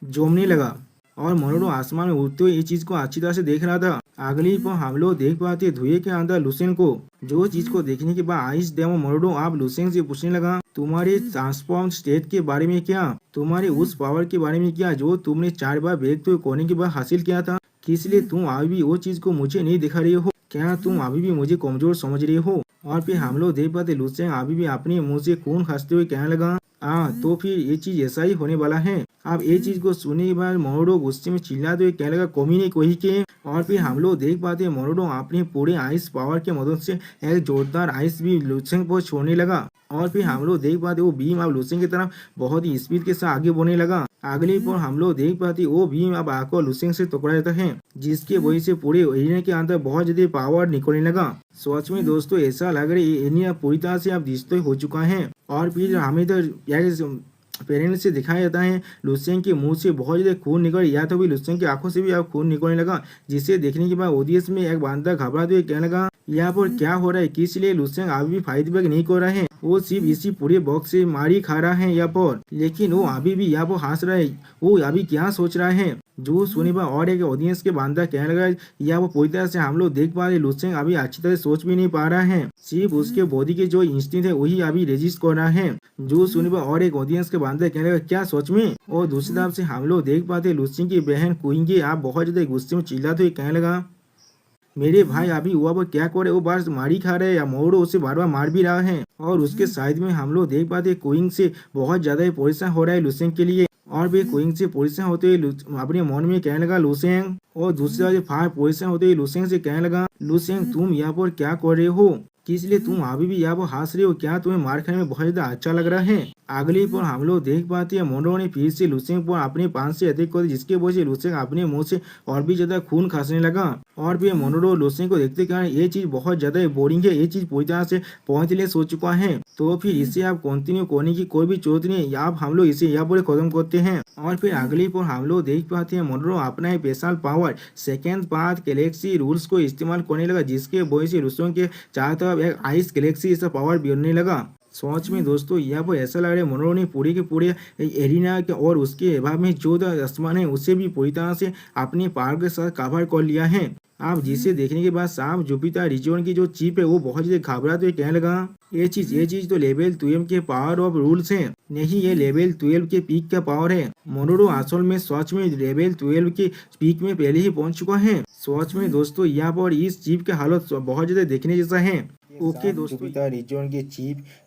जमने लगा और मोरू आसमान में उड़ते हुए ये चीज को अच्छी तरह से देख रहा था। अगली पर हम लोग देख पाते हैं धुएं के अंदर लुसेन को, जो चीज को देखने के बाद आइस डेमो मोरू आप लुसेन से पूछने लगा तुम्हारे ट्रांसफॉर्म स्टेट के बारे में क्या, तुम्हारे उस पावर के बारे में क्या जो तुमने 4 बार ब्रेक थ्रू करने के बाद हासिल किया था, किस लिए तुम अभी भी वो चीज को मुझे नहीं दिखा रही हो, क्या तुम अभी भी मुझे कमजोर समझ रही हो। और फिर हम लोग देख पाते लुसेन अभी भी अपने मुंह से खून खांसते हुए कहने लगा तो फिर ये चीज ऐसा ही होने वाला है। अब ये चीज को सुनने के बाद मोरू गुस्से में चिल्लाते हुए कहने लगा कमी नहीं कोई के। और फिर हम लोग देख पाते हैं मोरू अपने पूरे आइस पावर के मदद से एक जोरदार आइस भी लुसेन पर छोड़ने लगा और फिर हम लोग देख पाते वो बीम अब लुसेन की तरफ बहुत ही स्पीड के साथ आगे बढ़ने लगा। अगली पर हम लोग देख पाते वो भीम अब आकर लुसेन से टकरा जाता है, जिसके वजह से पूरे एरिया के अंदर बहुत ज्यादा पावर निकलने लगा। सच में दोस्तों ऐसा लग रहा है ये एरिया पूरी तरह से अब डिस्ट्रॉय हो चुका है। और फिर हमें तो पेरेंट्स से दिखाया जाता है लुसेन के मुंह से बहुत ज्यादा खून निकल या तो भी लुसेन की आंखों से भी अब खून निकलने लगा, जिसे देखने के बाद ओडीएस में एक बंदा घबराते हुए कहने लगा यहाँ पर क्या हो रहा है, किस लिए लुसेन अभी भी फाइट बैक नहीं कर रहा है, वो सिर्फ इसी पूरे बॉक्स से मारी खा रहा है यहाँ पर, लेकिन वो अभी भी यहाँ पर हंस रहा है, वो अभी क्या सोच रहा है। जो सुनी बा और एक ऑडियंस के बंदा कहने लगा या वो पूरी तरह से हम लोग देख पा रहे लुसेन अभी अच्छी तरह सोच भी नहीं पा रहा है, सिर्फ उसके बॉडी के जो इंस्टिंक्ट है वही अभी रेजिस्ट कर रहा है। जो सुनी बा और एक ऑडियंस के बंदा कहने लगा क्या सच में। और दूसरी तरफ से हम लोग देख पाते लुसेन की बहन क्वीन आप बहुत ज्यादा गुस्से में चिल्लाते हुए कहने लगा मेरे भाई अभी हुआ वो क्या करे, वो बार मारी खा रहे हैं या मोरू उसे बार बार मार भी रहा है। और उसके साइड में हम लोग देख पाते क्वीन से बहुत ज्यादा परेशान हो रहा है लुसेन के लिए और भी क्वीन से परेशान होते हुए अपने मन में कहने लगा लुसेन। और दूसरी तरफ फार परेशान होते हुए लुसेन से कहने लगा लुसेन तुम यहाँ पर क्या कर रहे हो, किस लिए तुम अभी भी यहाँ पर हंस रहे हो, क्या तुम्हें मार खाने में बहुत ज्यादा अच्छा लग रहा है। अगली पर हम लोग देख पाते हैं मोरू ने फिर से लुसेन पर अपने पांच से अटैक कर, जिसके वजह से लुसेन अपने मुंह से और भी ज्यादा खून खांसने लगा। और फिर मोरू लुसेन को देखते कारण ये चीज बहुत ज्यादा बोरिंग है, ये चीज पूरी तरह से पॉइंटलेस हो चुका है, तो फिर इसे आप कंटिन्यू करने की कोई भी जरूरत नहीं, आप हम लोग इसे यहाँ पर खत्म करते हैं। और फिर अगली पर हम लोग देख पाते हैं मोरू अपना special power second path Galaxy rules को इस्तेमाल करने लगा, जिसके वजह से लुसेन के चारों तरफ एक आइस गैलेक्सी ऐसा पावर बनने लगा। सच में दोस्तों यहाँ पर ऐसा लग रहा है मोरू ने पूरे के पूरे एरिना के और उसके अभाव में जो आसमान है उसे भी पूरी तरह से अपने पावर के साथ कवर कर लिया है। आप जिसे देखने के बाद साफ जुपिटर रीजन की जो चीप है वो बहुत ज्यादा घबराते हुए कहने लगा ये चीज तो लेवल 12 के पावर ऑफ रूल्स है, नहीं ये लेवल 12 के पीक का पावर है। मोरू असल में सच में लेवल 12 के पीक में पहले ही पहुंच चुका है। सच में दोस्तों यहाँ पर इस चीप की हालत बहुत ज्यादा देखने जैसा है। ओके दोस्तों जुपिटर रीजन के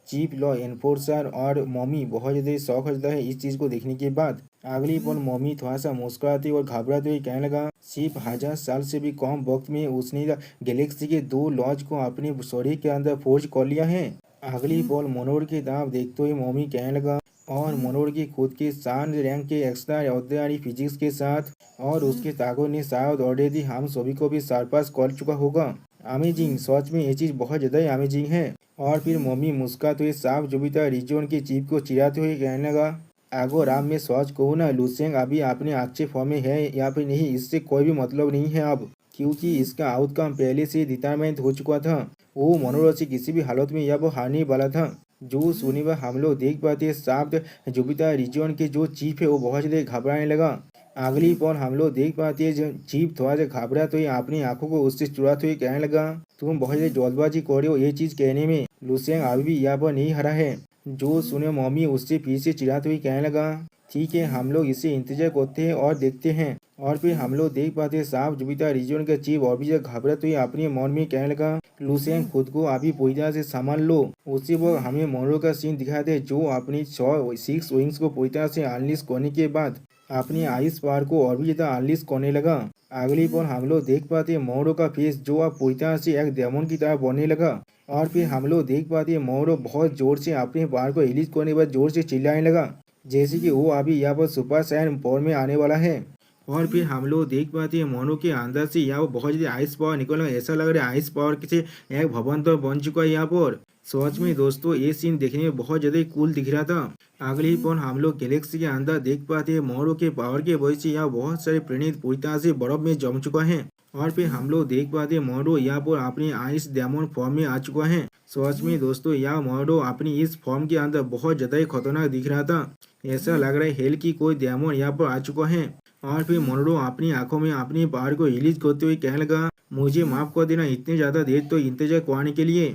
चीफ लॉ एनफोर्सर और मम्मी बहुत ज्यादा शौक हो जाता है इस चीज को देखने के बाद। अगली पल मम्मी थोड़ा सा मुस्कुराते और घबराते हुए कहने लगा सिर्फ 1000 साल से भी कम वक्त में उसने गैलेक्सी के 2 लॉज को अपने शरीर के अंदर फोर्ज कर लिया है। अगली पल मनोर की तरफ देखते हुए मम्मी कहने लगा और मनोर की खुद के शान रैंक के एक्स्ट्रा ऑर्डिनरी फिजिक्स के साथ और उसके ताकत ने शायद ऑलरेडी हम सभी को भी सरपास कर चुका होगा। अमेजिंग, सच में ये चीज बहुत ज्यादा अमेजिंग है। और फिर मम्मी मुस्कुराते हुए साफ जुपिटर रीजन के चीफ को चिढ़ाते हुए कहने लगा अगर आप में सच कहूँ ना लुसेन अभी अपने अच्छे फॉर्म में है या फिर नहीं इससे कोई भी मतलब नहीं है अब, क्योंकि इसका आउटकम पहले से डिटरमाइन हो चुका था। वो मनोरथ से किसी भी हालत में यह वो हारने वाला था। जो शनिवार हम लोग देख पाते साफ जुपिटर रीजन के जो चीफ है वो बहुत ज्यादा घबराने लगा। अगली पल हम लोग देख पाते हैं चीफ थोड़ा सा घबरा तो अपनी आंखों को उससे चुराते हुए कहने लगा तुम बहुत ज्यादा जल्दबाजी कर रहे हो ये चीज कहने में, लुसेन अभी भी यहाँ पर नहीं हरा है। जो सुने मम्मी उससे फिर से चिढ़ाते हुए कहने लगा ठीक है हम लोग इसे इंतजार करते हैं और देखते हैं। और फिर हम लोग देख पाते साफ जुपिटर रीजन का चीफ और भी घबराते हुए अपने मन में कहने लगा लुसेन खुद को अभी पूरी तरह से संभाल लो। उसी वक्त हमें मोरू का सीन दिखाते जो अपनी 6 विंग्स को पूरी तरह से अनलिश करने के बाद अपनी आइस पावर को और भी ज्यादा अनलिश करने लगा। अगली पल हम लोग देख पाते मोरू का फेस जो अब पूरी तरह से एक डेमन की तरह बनने लगा। और फिर हम लोग देख पाते मोरू बहुत जोर से अपने पावर को रिलीज करने के बाद जोर से चिल्लाने लगा जैसे कि वो अभी यहाँ पर सुपर साइन पावर में आने वाला है। और फिर हम लोग देख पाते हैं मोरू के अंदर से यहाँ बहुत ज्यादा आइस पावर निकलना, ऐसा लग रहा है आइस पावर से एक भवन तो बन चुका है यहाँ पर। सच में दोस्तों ये सीन देखने में बहुत ज्यादा कूल दिख रहा था। अगले ही पल हम लोग गैलेक्सी के अंदर देख पाते हैं मोहरों के पावर के वजह से यहाँ बहुत सारे प्लेनेट पूरी तरह से बर्फ में जम चुका है। और फिर हम लोग देख पाते हैं मोहरो यहाँ पर अपनी आइस डायमंड फॉर्म में आ चुका है। सच में दोस्तों यह मोहरो अपनी इस फॉर्म के अंदर बहुत ज्यादा ही खतरनाक दिख रहा था। ऐसा लग रहा है हेल की कोई डायमंड यहाँ पर आ चुका है। और फिर मोहरो अपनी आंखों में अपनी पावर को रिलीज करते हुए कहने लगा, मुझे माफ कर देना इतनी ज्यादा देर तो इंतजार कराने के लिए।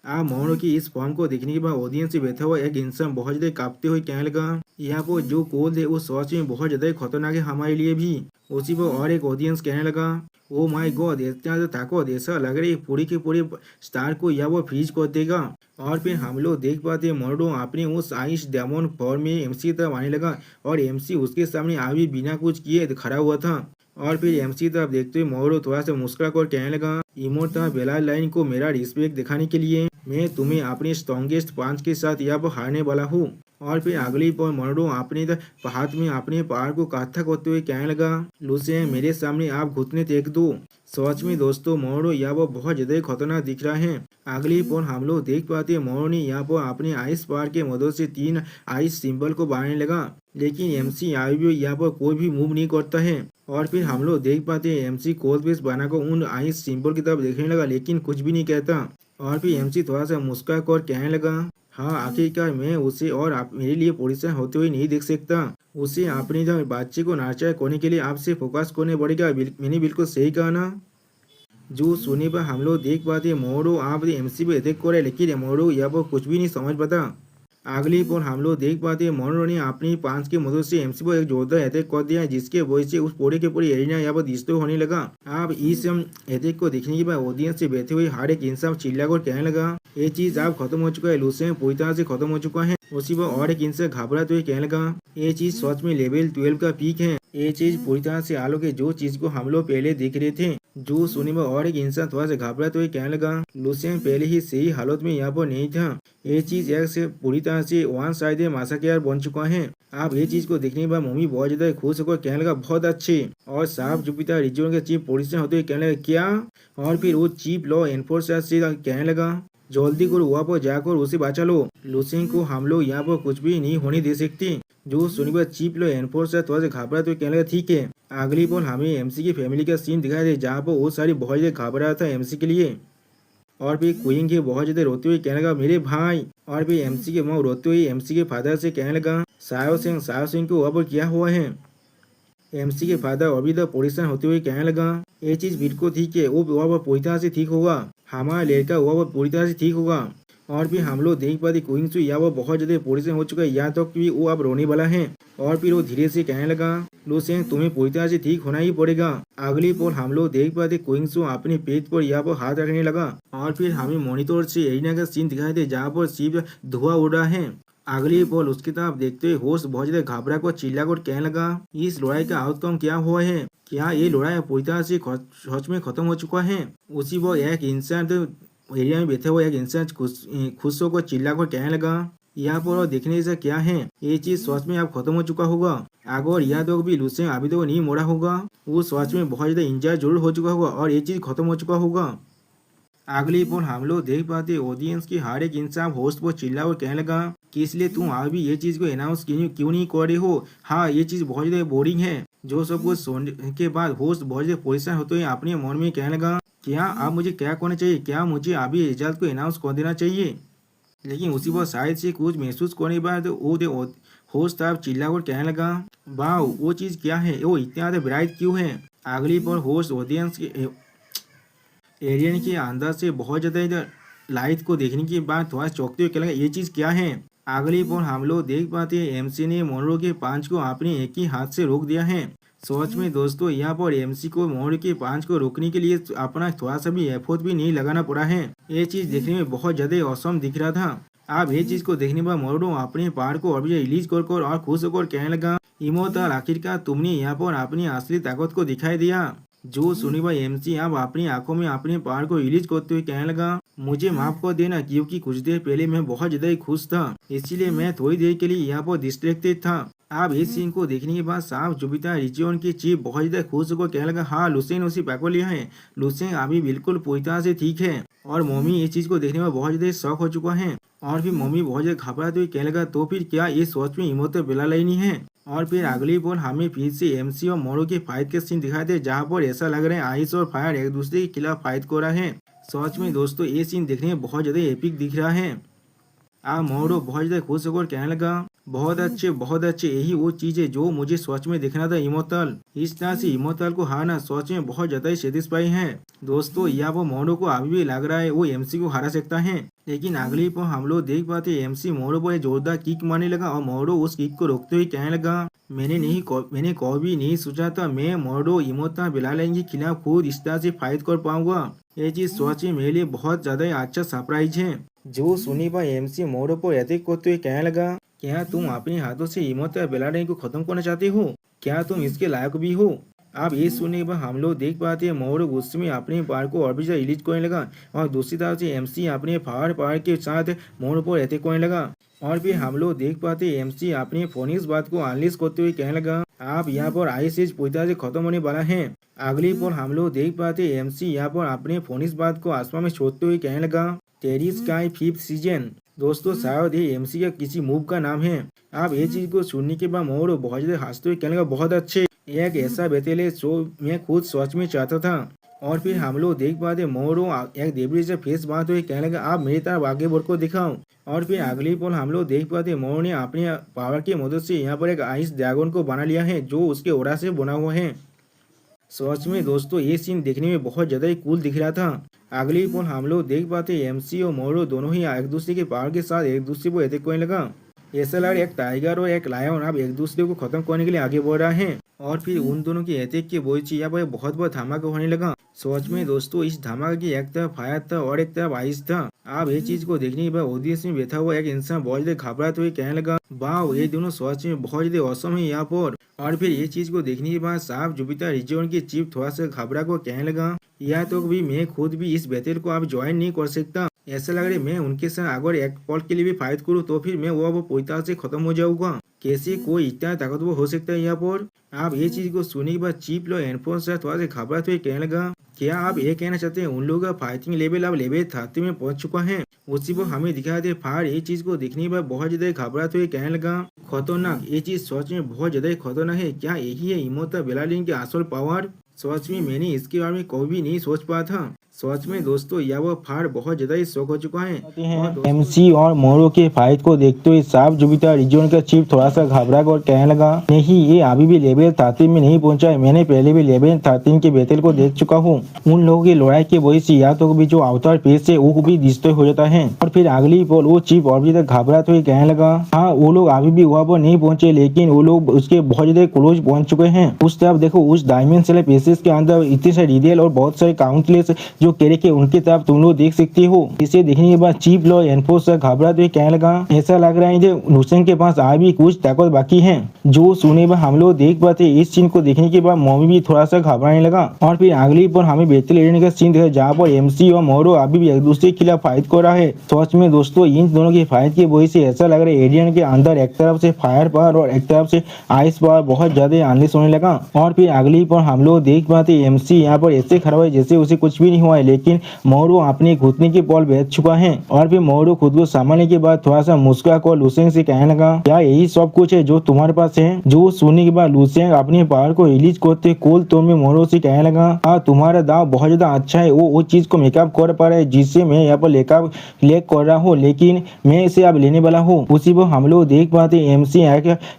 आप मोहरों की इस फॉर्म को देखने के बाद ऑडियंस से बैठा हुआ एक इंसान बहुत ज्यादा कांपते हुए कहने लगा, यहाँ पर जो कोड है वो सच में बहुत ज्यादा खतरनाक है हमारे लिए भी। उसी पर और एक ऑडियंस कहने लगा, ओ माय गॉड इतना ज्यादा ताकत, ऐसा लग रहा है पूरी के पूरे स्टार को या वो फ्रीज कर देगा। और फिर हम लोग देख पाते हैं मोहरो अपने उस आइस डायमंड फॉर्म में एमसी की तरफ आने लगा और एमसी उसके सामने अभी बिना कुछ किए खड़ा हुआ था। और फिर एमसी तरफ देखते हुए मोहरो थोड़ा सा मुस्कुरा कर कहने लगा, इमोर्टल बेला लाइन को मेरा रिस्पेक्ट दिखाने के लिए मैं तुम्हें अपने स्ट्रॉन्गेस्ट पांच के साथ यहाँ पर हारने वाला हूँ। और फिर अगली पल मोहरो अपने हाथ में अपने पहाड़ को काथा करते हुए कहने लगा, लुसियन मेरे सामने आप घुटने टेक दो। सच में दोस्तों मोहरो यहाँ पर बहुत ज्यादा खतरनाक दिख रहा है। अगली पल हम लोग देख पाते हैं मोहरो ने यहाँ पर अपने आइस पहाड़ के मदद से 3 आइस सिंबल को बनाने लगा, लेकिन एमसी अभी भी यहाँ पर कोई भी मूव नहीं करता है। और फिर हम लोग देख पाते हैं एमसी कोल्ड बेस बनाकर उन आइस सिंबल की तरफ देखने लगा लेकिन कुछ भी नहीं कहता। और फिर एमसी थोड़ा सा मुस्कुरा कर कहने लगा, हाँ आखिरकार मैं उसे और आप मेरे लिए परेशान होते हुए नहीं देख सकता। उसे अपने बच्चे को नाचा करने के लिए आपसे फोकस करने पड़ेगा। मैंने बिल्कुल सही कहा ना। जो सुनने पर हम लोग देख पाते मोहरो आप एमसी पे अटैक करे लेकिन मोहरो यहाँ पर कुछ भी नहीं समझ पाता। अगली पर हम लोग देख पाते हैं मोहरो ने अपनी पांच की मदद से एमसी पर एक जोरदार अटैक कर दिया जिसके वजह से उस पूरे के पूरे एरिया यहाँ पर डिस्ट्रॉय होने लगा। आप इस अटैक को देखने के बाद ऑडियंस से बैठे हुए हर एक इंसान चिल्लाकर कहने लगा, ये चीज आप खत्म हो चुका है, लुसियन पूरी तरह से खत्म हो चुका है। उसी पर और एक इंसान घबराते हुए कहने लगा, ये चीज सच में लेवल 12 का पीक है, ये चीज पूरी तरह से अलग है जो चीज को हम लोग पहले देख रहे थे। जो सुनने में और एक इंसान थोड़ा सा घबराते हुए कहने लगा, लुसियन पहले ही सही हालत में यहाँ पर नहीं था, ये चीज एक से पूरी तरह से वन साइड मासाकेर बन चुका है। आप ये चीज को देखने के बाद मम्मी बहुत ज्यादा खुश होकर कहने लगा, बहुत अच्छे। और साफ जुपिटर रीजन के चीफ पोलिस होते हुए कहने लगा, क्या? और फिर वो चीफ लॉ एनफोर्सर से कहने लगा, जल्दी करो वहाँ पर जाकर उसे बचा लो, लुसियन को हम लोग यहाँ पर कुछ भी नहीं होने दे सकते। जो सुनिए चीफ लो एनफोर्सर थोड़ा सा घबरा तो कहने लगा, ठीक है। अगली पल हमें एमसी की फैमिली का सीन दिखाई दे जहाँ पर वो सारी बहुत ज्यादा घबरा था एमसी के लिए। और फिर क्वीन के बहुत ज्यादा रोते हुए कहने लगा, मेरे भाई। और फिर एमसी के माँ रोते हुए एमसी के फादर से कहने लगा, सायो सिंह को वहाँ पर क्या हुआ है। एमसी के फादर अभी तक परेशान होते हुए कहने लगा, ये चीज बिल्कुल ठीक है, वो वहाँ पर पूरी तरह से ठीक होगा, हमारा लड़का वहाँ पर पूरी तरह से ठीक होगा। और फिर हम लोग देख पाते क्वीन सु या वो बहुत ज्यादा परेशान हो चुका है, यहाँ तक कि वो अब रोने वाला है। और फिर वो धीरे से कहने लगा, लुसियन तुम्हें पूरी तरह से ठीक होना ही पड़ेगा। अगली पल हम लोग देख पाते क्वीन सु अपने पेट पर यहाँ पर हाथ रखने लगा। और फिर हमें मॉनिटर से एरिना का सीन दिखाई दे जहाँ पर सिर्फ धुआं उड़ रहा है। अगली पल उसकी तरफ देखते हुए होस्ट बहुत ज्यादा घबरा कर चिल्ला कर कहने लगा, इस लड़ाई का आउटकम क्या हुआ है, क्या ये लड़ाई पूरी तरह से सच में खत्म हो चुका है। उसी पर एक इंसान एरिया में बैठे हुए एक इंसान खुश होकर चिल्ला कर कहने लगा, यहाँ पर देखने से क्या है, ये चीज सच में अब खत्म हो चुका होगा। अगर यहाँ तक भी लुसियन अभी तो नहीं मोड़ा होगा, वो सच में बहुत ज्यादा इंजर जरूर हो चुका होगा और ये चीज खत्म हो चुका होगा। अगली पल हम लोग देख पाते ऑडियंस के हर एक इंसान होस्ट पर चिल्ला और कहने लगा कि इसलिए तुम अभी ये चीज को अनाउंस क्यों नहीं कर रहे हो। हाँ ये चीज बहुत ज्यादा बोरिंग है। जो सब कुछ सुनने के बाद होस्ट बहुत ज्यादा परेशान होते हुए अपने मन में कहने लगा, क्या अब मुझे क्या करना चाहिए, क्या मुझे अभी रिजल्ट को अनाउंस कर देना चाहिए। लेकिन उसी पर शायद से कुछ महसूस करने के बाद वो होस्ट आप चिल्ला कर कहने लगा, वाह वो चीज क्या है, वो इतना ज्यादा ब्राइट क्यों है। अगली पर होस्ट ऑडियंस के एरियन के अंदर से बहुत ज्यादा लाइट को देखने के बाद थोड़ा चौंकते हुए कहने लगा, ये चीज क्या है। अगली पर हम लोग देख पाते हैं एमसी ने मोनरो के पांच को अपने एक ही हाथ से रोक दिया है। सच में दोस्तों यहाँ पर एमसी को मोनरो के पांच को रोकने के लिए अपना थोड़ा सा भी एफर्ट भी नहीं लगाना पड़ा है। ये चीज देखने में बहुत ज्यादा औसम दिख रहा था। अब ये चीज को देखने पर मोनरो अपने पहाड़ को अभी रिलीज कर और खुश होकर कहने लगा, इमोर्टल आखिरकार तुमने यहाँ पर अपनी असली ताकत को दिखाई दिया। जो सुनी भाई एमसी अब अपनी आंखों में अपने पहाड़ को रिलीज करते हुए कहने लगा, मुझे माफ कर देना क्योंकि कुछ देर पहले मैं बहुत ज्यादा ही खुश था, इसलिए मैं थोड़ी देर के लिए यहाँ पर डिस्ट्रैक्टेड था। अब इस सीन को देखने के बाद साफ जुपिटर रीजन की चीफ बहुत ज्यादा खुश होकर कहने लगा, हाँ लुसियन उसी पकड़ लिया है, लुसियन अभी बिल्कुल पूरी तरह से ठीक है। और मम्मी इस चीज को देखने में बहुत ज्यादा शौक हो चुका है। और फिर मम्मी बहुत ज्यादा घबराते हुए कहने लगा तो फिर क्या ये सच में इमोटल बेलालाइनी है। और फिर अगली बोल हमें फिर से एमसी और मोरो के फाइट के सीन दिखाई दे जहाँ पर ऐसा लग रहा है आइस और फायर एक दूसरे के खिलाफ फाइट कर रहा है। सच में दोस्तों ये सीन देखने में बहुत ज्यादा एपिक दिख रहा है। मोरो बहुत ज्यादा खुश होकर कहने लगा बहुत अच्छे यही वो चीज है जो मुझे सच में देखना था इमोटल। इस तरह से इमोटल को हारना सच में बहुत ज्यादा ही सेटिस्फाई है। दोस्तों या वो मोरो को अभी भी लग रहा है वो एमसी को हरा सकता है, लेकिन अगली पर हम लोग देख पाते एमसी मोरो पर जोरदार किक मारने लगा और मोरो उस किक को रोकते हुए कहने लगा मैंने कभी नहीं सोचा था मैं मोरो इमोटल बेलालाइन के खिलाफ खुद इस तरह से फाइट कर पाऊंगा। ये चीज सच में मेरे लिए बहुत ज्यादा अच्छा सरप्राइज है। जो सुनी पर एमसी मोरो पर अटैक करते हुए कहने लगा क्या तुम अपने हाथों से इमोटल बेलालाइन को खत्म करना चाहते हो? क्या तुम इसके लायक भी हो? अब ये सुनने पर हम लोग देख पाते हैं मोरो गुस्से में अपने पार को और भी ज्यादा रिलीज करने लगा और दूसरी तरफ से एमसी अपने पार के साथ मोरो पर अटैक करने लगा। और फिर हम लोग देख पाते हैं एमसी अपने फोनिक्स बात को अनलीज करते हुए कहने लगा आप यहाँ पर आइस एज पूरी तरह से खत्म होने वाला है। अगली पर हम लोग देख पाते हैं एमसी यहाँ पर अपने फोनिक्स बात को आसमान में छोड़ते हुए कहने लगा टेरी स्काई 5th सीजन। दोस्तों शायद ये एमसी का किसी मूव का नाम है। आप ये चीज को सुनने के बाद मोरो बहुत ज्यादा हंसते हुए कहने लगा बहुत अच्छे एक ऐसा बेतेले शो मैं खुद सच में चाहता था। और फिर हम लोग देख पाते मोरो एक देवरी से फेस बांधते हुए कहने लगा आप मेरी तरफ आगे बढ़ को दिखाओ। और फिर अगली पल हम लोग देख पाते मोरो ने अपने पावर की मदद से यहाँ पर एक आइस ड्रैगन को बना लिया है जो उसके ओरा से बना हुआ है। सच में दोस्तों ये सीन देखने में बहुत ज्यादा ही कूल दिख रहा था। अगली पल हम लोग देख पाते एमसी और मोरो दोनों ही एक दूसरे के पावर के साथ एक दूसरे को अटैक करने लगा। ऐसा लग रहा एक टाइगर और एक लायन अब एक दूसरे को खत्म करने के लिए आगे बढ़ रहा है। और फिर उन दोनों की अटैक के वजह से यहाँ पर बहुत बड़ा धमाका होने लगा। सच में दोस्तों इस धमाके की एक तरफ फायर था और एक तरफ आइस था। आप ये चीज को देखने के बाद ऑडियंस में बैठा हुआ एक इंसान बहुत ज्यादा घबराते हुए कहने लगा वाह ये दोनों सच में बहुत ज्यादा औसम है यहाँ पर। और फिर ये चीज को देखने के बाद साफ जुपिटर रीजन के चीफ थोड़ा सा घबरा को कहने लगा या तो भी मैं खुद भी इस बैटल को आप ज्वाइन नहीं कर सकता। ऐसा लग रहा है मैं उनके साथ अगर एक पल के लिए भी फाइट करूँ तो फिर मैं वो पूरी तरह से खत्म हो जाऊंगा। कैसे कोई इतना ताकतवर हो सकता है यहाँ पर। आप ये चीज को सुनने के बाद चीफ लो एनफोर्सर थोड़ा सा घबराते हुए कहने लगा क्या आप ये कहना चाहते हैं उन लोगों का फाइटिंग लेवल अब लेवल 30 में पहुंच चुका है। उसी पर हमें दिखा दे फायर ये चीज को देखने के बाद बहुत ज्यादा घबराते हुए कहने लगा खतरनाक ये चीज सच में बहुत ज्यादा खतरनाक है। क्या यही है इमोटल बेलालाइन की असल पावर? सच में मैंने इसके बारे में कभी नहीं सोच पाया था। सच में दोस्तों यह वो फायर बहुत ज्यादा ही शौक हो चुका है। एमसी और मोरो के फाइट को देखते हुए साफ जुपिटर रीजन का चीफ थोड़ा सा घबरा कर कहने लगा नहीं ये अभी भी लेवल 13 में नहीं पहुंचा है। मैंने पहले भी लेवल 13 के बैटल को देख चुका हूँ। उन लोगों की लड़ाई की वजह से या तो भी जो अवतार पेश है वो भी डिस्ट्रॉय हो जाता है। और फिर अगली पल वो चीफ और भी तक घबराते हुए कहने लगा हाँ वो लोग अभी भी वहाँ पर नहीं पहुंचे लेकिन वो लोग उसके बहुत ज्यादा क्लोज पहुंच चुके हैं। उस तरफ देखो उस डायमेंशनल पेसेस के अंदर इतने सारे रियल और बहुत सारे काउंटलेस जो कैरेक्टर उनकी तरफ तुम लोग देख सकते हो। इसे देखने के बाद चीफ लॉ एनफोर्सर घबराते हुए कहने लगा ऐसा लग रहा है कि लुसेन के पास आ भी कुछ ताकत बाकी है। जो सुने पर हम लोग देख पाते इस सीन को देखने के बाद मॉमी भी थोड़ा सा घबराने लगा। और फिर अगली पर हमें बेहतर एरियन का सीन देखा जहाँ पर एमसी और मोरो अभी भी एक दूसरे के खिलाफ फाइट कर रहा है। सच में दोस्तों इन दोनों की फाइट की वजह से ऐसा लग रहा है एरियन के अंदर एक तरफ से फायर पावर और एक तरफ से आइस पावर बहुत ज्यादा अनलेस होने लगा। और फिर अगली पर हम लोग देख पाते एमसी यहाँ पर ऐसे खड़ा हुआ है जैसे उसे कुछ भी नहीं हुआ है लेकिन मोरो अपने घुटने के बॉल बेच चुका है। और फिर मोरो खुद को संभालने के बाद थोड़ा सा मुस्कुरा कर लुसेन से कहने लगा क्या यही सब कुछ है जो तुम्हारे पास है? जो सुनने के बाद लुसेन अपने पावर को रिलीज करते कोल तो में मोरो से कहने लगा हाँ तुम्हारा दाव बहुत ज्यादा अच्छा है। वो चीज को मेकअप कर पा रहा है जिससे मैं यहाँ पर लेक कर रहा हूँ लेकिन मैं इसे अब लेने वाला हूँ। उसी पर हम लोग देख पाते एमसी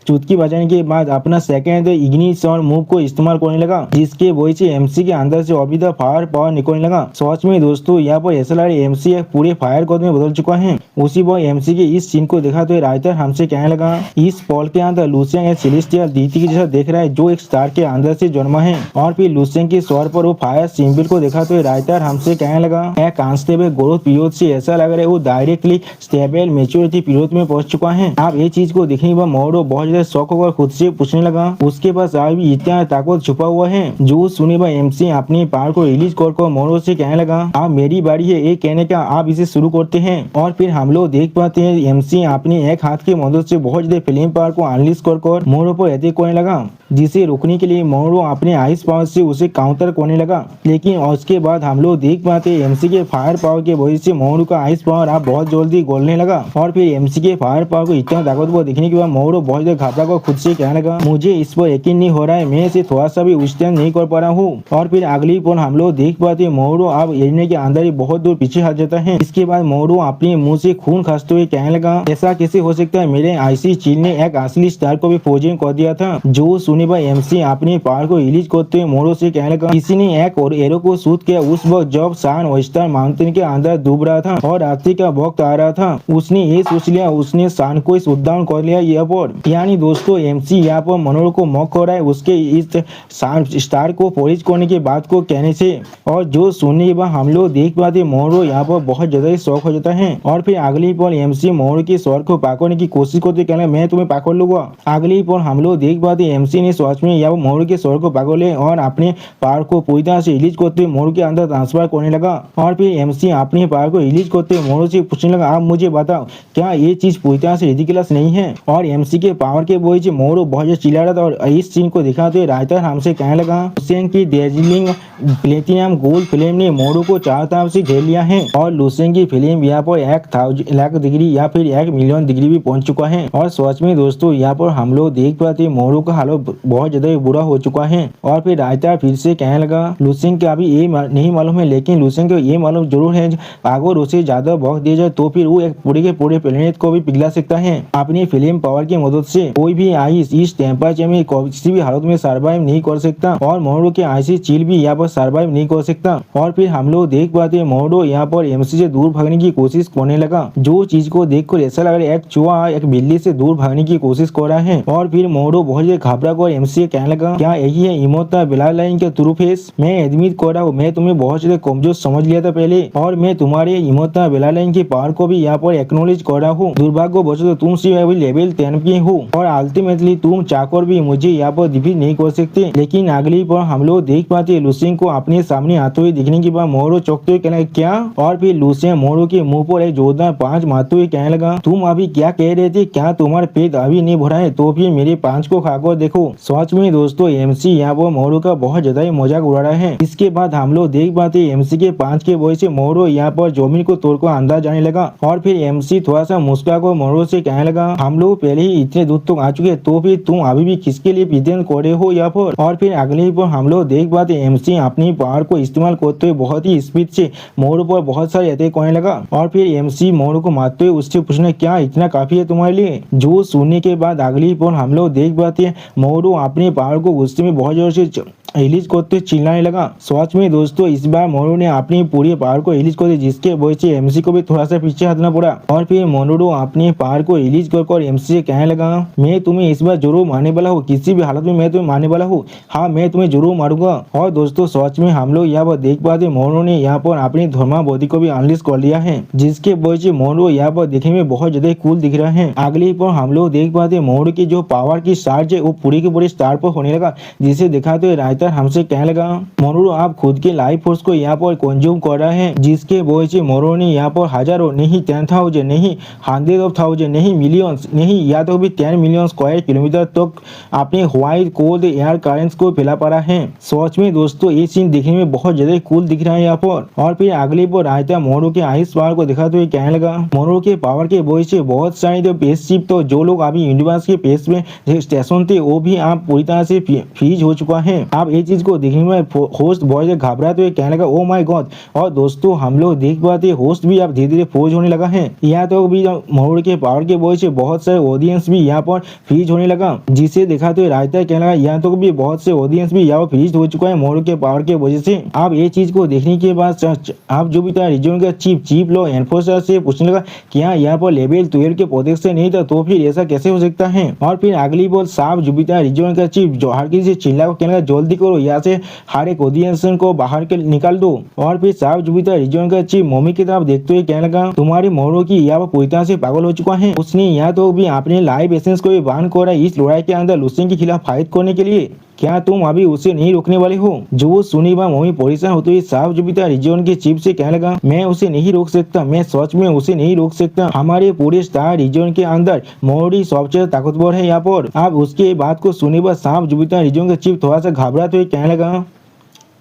चुटकी बजाने के बाद अपना सेकेंड इग्निशन और मूव को इस्तेमाल करने लगा जिसके वजह से एमसी के अंदर से अभी तक फायर पावर निकलने लगा। सच में दोस्तों यहाँ पर ऐसा लग रहा है एमसी पूरे फायर कोड में बदल चुका है। उसी पर एमसी के इस सीन को देखा तो राइटर हमसे कहने लगा इस पॉल के अंदर लुसेन एक सेलेस्टियल दीति की जैसा देख रहा है जो एक स्टार के अंदर से जन्मा है। और फिर लुसेन के स्वर पर वो फायर सिंबल को देखा तो राइटर हमसे कहने लगा कांस्टेबल ग्रोथ पीरियड से ऐसा लग रहा है वो डायरेक्टली स्टेबल मेच्योरिटी पीरियड में पहुंच चुका है। आप ये चीज को देखने के बाद मोरो बहुत ज्यादा शौक होकर खुद से पूछने लगा उसके पास अभी इतना ताकत छुपा हुआ है। जो सुने बाद एमसी अपनी पावर को रिलीज कर मोरो से से कहने लगा अब मेरी बारी है ये कहने का, आप इसे शुरू करते हैं। और फिर हम लोग देख पाते हैं एमसी अपने एक हाथ की मदद से बहुत ज्यादा फ्लेम पावर को अनलीश कर मोरो पर अटैक करने लगा, जिसे रोकने के लिए मोरो अपने आइस पावर से उसे काउंटर करने लगा। लेकिन उसके बाद हम लोग देख पाते हैं एमसी के फायर पावर के वजह से मोरो का आइस पावर अब बहुत जल्दी गलने लगा। और फिर एमसी के फायर पावर को इतना ताकतवर देखने के बाद मोरो बहुत ज्यादा घबरा कर खुद से कहने लगा मुझे इस पर यकीन नहीं हो रहा है, मैं इसे थोड़ा सा भी विस्तार नहीं कर पा रहा हूँ। और फिर अगली पल हम लोग देख पाते हैं मोरो अब एरिना के अंदर ही बहुत दूर पीछे हट जाता है। इसके बाद मोरो अपने मुंह से खून खासते हुए कहने लगा ऐसा कैसे हो सकता है, मेरे आईसी चील ने एक असली स्टार को भी फ्रोजन कर दिया था। जो सुने पर एमसी अपने पावर को रिलीज करते हुए मोरो से कहने लगा किसी ने एक और एरो को शूट किया उस वक्त जब सान वेस्टर्न माउंटेन के अंदर डूब रहा था और रात्रि का वक्त आ रहा था। उसने ये सोच लिया उसने सान को इस उद्यान कर लिया यहाँ पर। यानी दोस्तों एमसी यहाँ पर मनोर को मौक कर रहा है उसके इस सान स्टार को फोरिज करने के बाद को कहने से। और जो सुनने के बाद हम लोग देख पाते मोरो यहाँ पर बहुत ज्यादा शौक हो जाता है। और फिर अगली पल एमसी मोरो के स्वर को पकड़ने की कोशिश करते कहना मैं तुम्हें पकड़ लूंगा। अगली पल हम लोग देख पाते एमसी ने सच में यहाँ मोरो के स्वर को पकड़ ले और अपने पावर को पूरी तरह से रिलीज करते मोरो के अंदर ट्रांसफर करने लगा। और फिर एमसी अपने पावर को रिलीज करते मोरो से पूछने लगा आप मुझे बताओ क्या ये चीज पूरी तरह से रिडिकुलस नहीं है। और एमसी के पावर के वजह से मोरो बहुत ज्यादा चिल्ला रहा था। और इस सीन को दिखाते हुए राइटर हमसे कहने लगा लुसेन की डेर्जिलिंग प्लेटिनम गोल्ड फिल्म ने मोरो को चारों तरफ से घेर लिया है और लुसेन की फिल्म यहाँ पर 1,00,000 डिग्री या फिर 1,000,000 डिग्री भी पहुंच चुका है। और सच में दोस्तों यहाँ पर हम लोग देख पाते मोरो का हालत बहुत ज्यादा बुरा हो चुका है। और फिर राइटर फिर से कहने लगा लुसेन का अभी ये नहीं मालूम है, लेकिन लुसेन को ये मालूम जरूर है अगर उसे ज्यादा वक्त दिया जाए तो फिर वो एक पूरे के पूरे प्लेनेट को भी पिघला सकता है अपनी फिल्म पावर की मदद से। कोई भी आइस इस टेम्परेचर में किसी भी हालत में सर्वाइव नहीं कर सकता और मोरो के आइसी चील भी यहाँ पर सर्वाइव नहीं कर सकता। और फिर हम लोग देख पाते हैं मोरो यहाँ पर एमसी से दूर भागने की कोशिश करने लगा। जो चीज को देखकर ऐसा लग रहा है एक चूहा एक बिल्ली से दूर भागने की कोशिश कर रहा है। और फिर मोरो बहुत घबरा कर एमसी से कहने लगा क्या यही है इमोता बेलालाइन के ट्रू फेस। मैं एडमिट कर रहा हूँ मैं तुम्हें बहुत ज्यादा कमजोर समझ लिया था पहले और मैं तुम्हारे इमोता बेलालाइन की पावर को भी यहाँ पर एक्नोलेज कर रहा हूँ। दुर्भाग्यवश तो तुम सिर्फ अभी लेवल 10 की हो और अल्टीमेटली तुम चाकर भी मुझे यहाँ पर डिफीट नहीं कर सकते। लेकिन अगली पर हम लोग देख पाते लुसेन को अपने सामने आते हुए दिखने के बाद मोरो चौंकते हुए कहने क्या। और फिर लुसेन मोरो के मुंह पर एक जोरदार पांच मारते हुए कहने लगा तुम अभी क्या कह रहे थे, क्या तुम्हारा पेट अभी नहीं भरा है तो फिर मेरे पांच को खाकर देखो। सच में दोस्तों एमसी यहाँ पर मोरो का बहुत ज्यादा मजाक उड़ा रहा है। इसके बाद हम लोग देख पाते एमसी के पांच के वजह से मोरो यहाँ पर जमीन को तोड़कर अंदर जाने लगा। और फिर एमसी थोड़ा सा मुस्कुरा कर मोरो से कहने लगा हम लोग पहले ही इतने दूर तक आ चुके तो फिर तुम अभी भी किसके लिए प्रेजेंट कर रहे हो यहाँ पर। और फिर अगले पर हम लोग देख पाते एमसी अपनी पावर को इस्तेमाल करते हुए बहुत ही स्पीड से मोरो पर बहुत सारे अटैक करने लगा। और फिर एमसी मोरो को मारते हुए उससे पूछने क्या इतना काफी है तुम्हारे लिए। जो सुनने के बाद अगली पर हम लोग देख पाते हैं मोरो अपने पावर को गुस्से में बहुत जोर से रिलीज करते चिल्लाने लगा। सच में दोस्तों इस बार मोरो ने अपनी पूरी पावर को रिलीज कर दी जिसके वजह से एमसी को भी थोड़ा सा पीछे हटना पड़ा। और फिर मोरो अपनी पावर को रिलीज कर एमसी से कहने लगा मैं तुम्हें इस बार जरूर मारने वाला हूँ, किसी भी हालत में मैं तुम्हें मारने वाला हूँ, हाँ मैं तुम्हें जरूर मारूंगा। और दोस्तों सच में हम लोग यहाँ पर देख पाते मोरो ने यहाँ पर अपनी धर्मावधि को भी अनलीज कर लिया है जिसके वजह से मोरो यहाँ पर देखने में बहुत ज्यादा कूल दिख रहा है। अगले पर हम लोग देख पाते मोरो की जो पावर की चार्ज है वो पूरी के पूरी स्टार पर होने लगा जिसे दिखाते हुए राइटर हमसे कहने लगा मोरो आप खुद के लाइफ फोर्स को यहाँ पर कंज्यूम कर रहे हैं जिसके वजह से मोरो ने यहाँ पर हजारों नहीं 10,000 नहीं 100,000 नहीं मिलियंस नहीं या तो भी 10 मिलियन स्क्वायर किलोमीटर तक अपने व्हाइट कोल्ड एयर करेंट्स को फैला पा रहा है। सच में दोस्तों ये सीन देखने में बहुत ज्यादा कूल दिख रहा है यहाँ पर। और फिर अगले पर राइटर मोरो के आइस पावर को दिखाते हुए कहने लगा मोरो के पावर के वजह से बहुत सारे जो स्पेसशिप तो जो लोग अभी यूनिवर्स के स्पेस में स्टेशन थे वो भी आप पूरी तरह से फ्रीज हो चुका है। आप ये चीज को देखने में होस्ट बहुत ज्यादा घबराते हुए कहने लगा ओ माय गॉड। और दोस्तों हम लोग देख पाते होस्ट भी अब धीरे धीरे फ्रोज होने लगा है। यहाँ तो भी मोरो के पावर के वजह से बहुत सारे ऑडियंस भी यहाँ पर फ्रीज होने लगा जिसे दिखाते हुए राइटर कहने लगा यहाँ तो भी बहुत से ऑडियंस भी यहाँ फ्रीज हो चुका है मोरो के पावर के वजह से। आप ये चीज को देखने के बाद आप जो भी था रीजन का चीफ लॉ एनफोर्सर से पूछने लगा क्या यहाँ पर लेवल 12 के प्रोटेक्शन नहीं था तो फिर ऐसा कैसे हो सकता है। और फिर अगली बार साफ जुपिटर रीजन का चीफ जो हर किसी से चिल्ला को कहने लगा जल्दी करो यहाँ से हर एक ऑडियंस को बाहर के निकाल दो। और फिर साफ जुपिटर रीजन का चीफ मोमी की तरफ देखते हुए कहने लगा तुम्हारी मोरो की यहाँ पर पूरी तरह से पागल हो चुका है। उसने यहाँ तो भी अपने लाइव एसेंस को भी बांध कर इस लड़ाई के अंदर लुसेन के खिलाफ फाइट करने के लिए। क्या तुम अभी उसे नहीं रोकने वाले हो? जो सुनी वह मम्मी परेशान होते हुए साफ जुबिता रिजवान के चीफ से कहने लगा, मैं उसे नहीं रोक सकता, मैं सच में उसे नहीं रोक सकता। हमारे पूरे स्टार रिजवान के अंदर मोहरी सबसे ताकतवर है यहाँ पर। अब उसके बात को सुने वह साफ जुबिता रिजवान का चीफ थोड़ा सा घबराते हुए कहने लगा,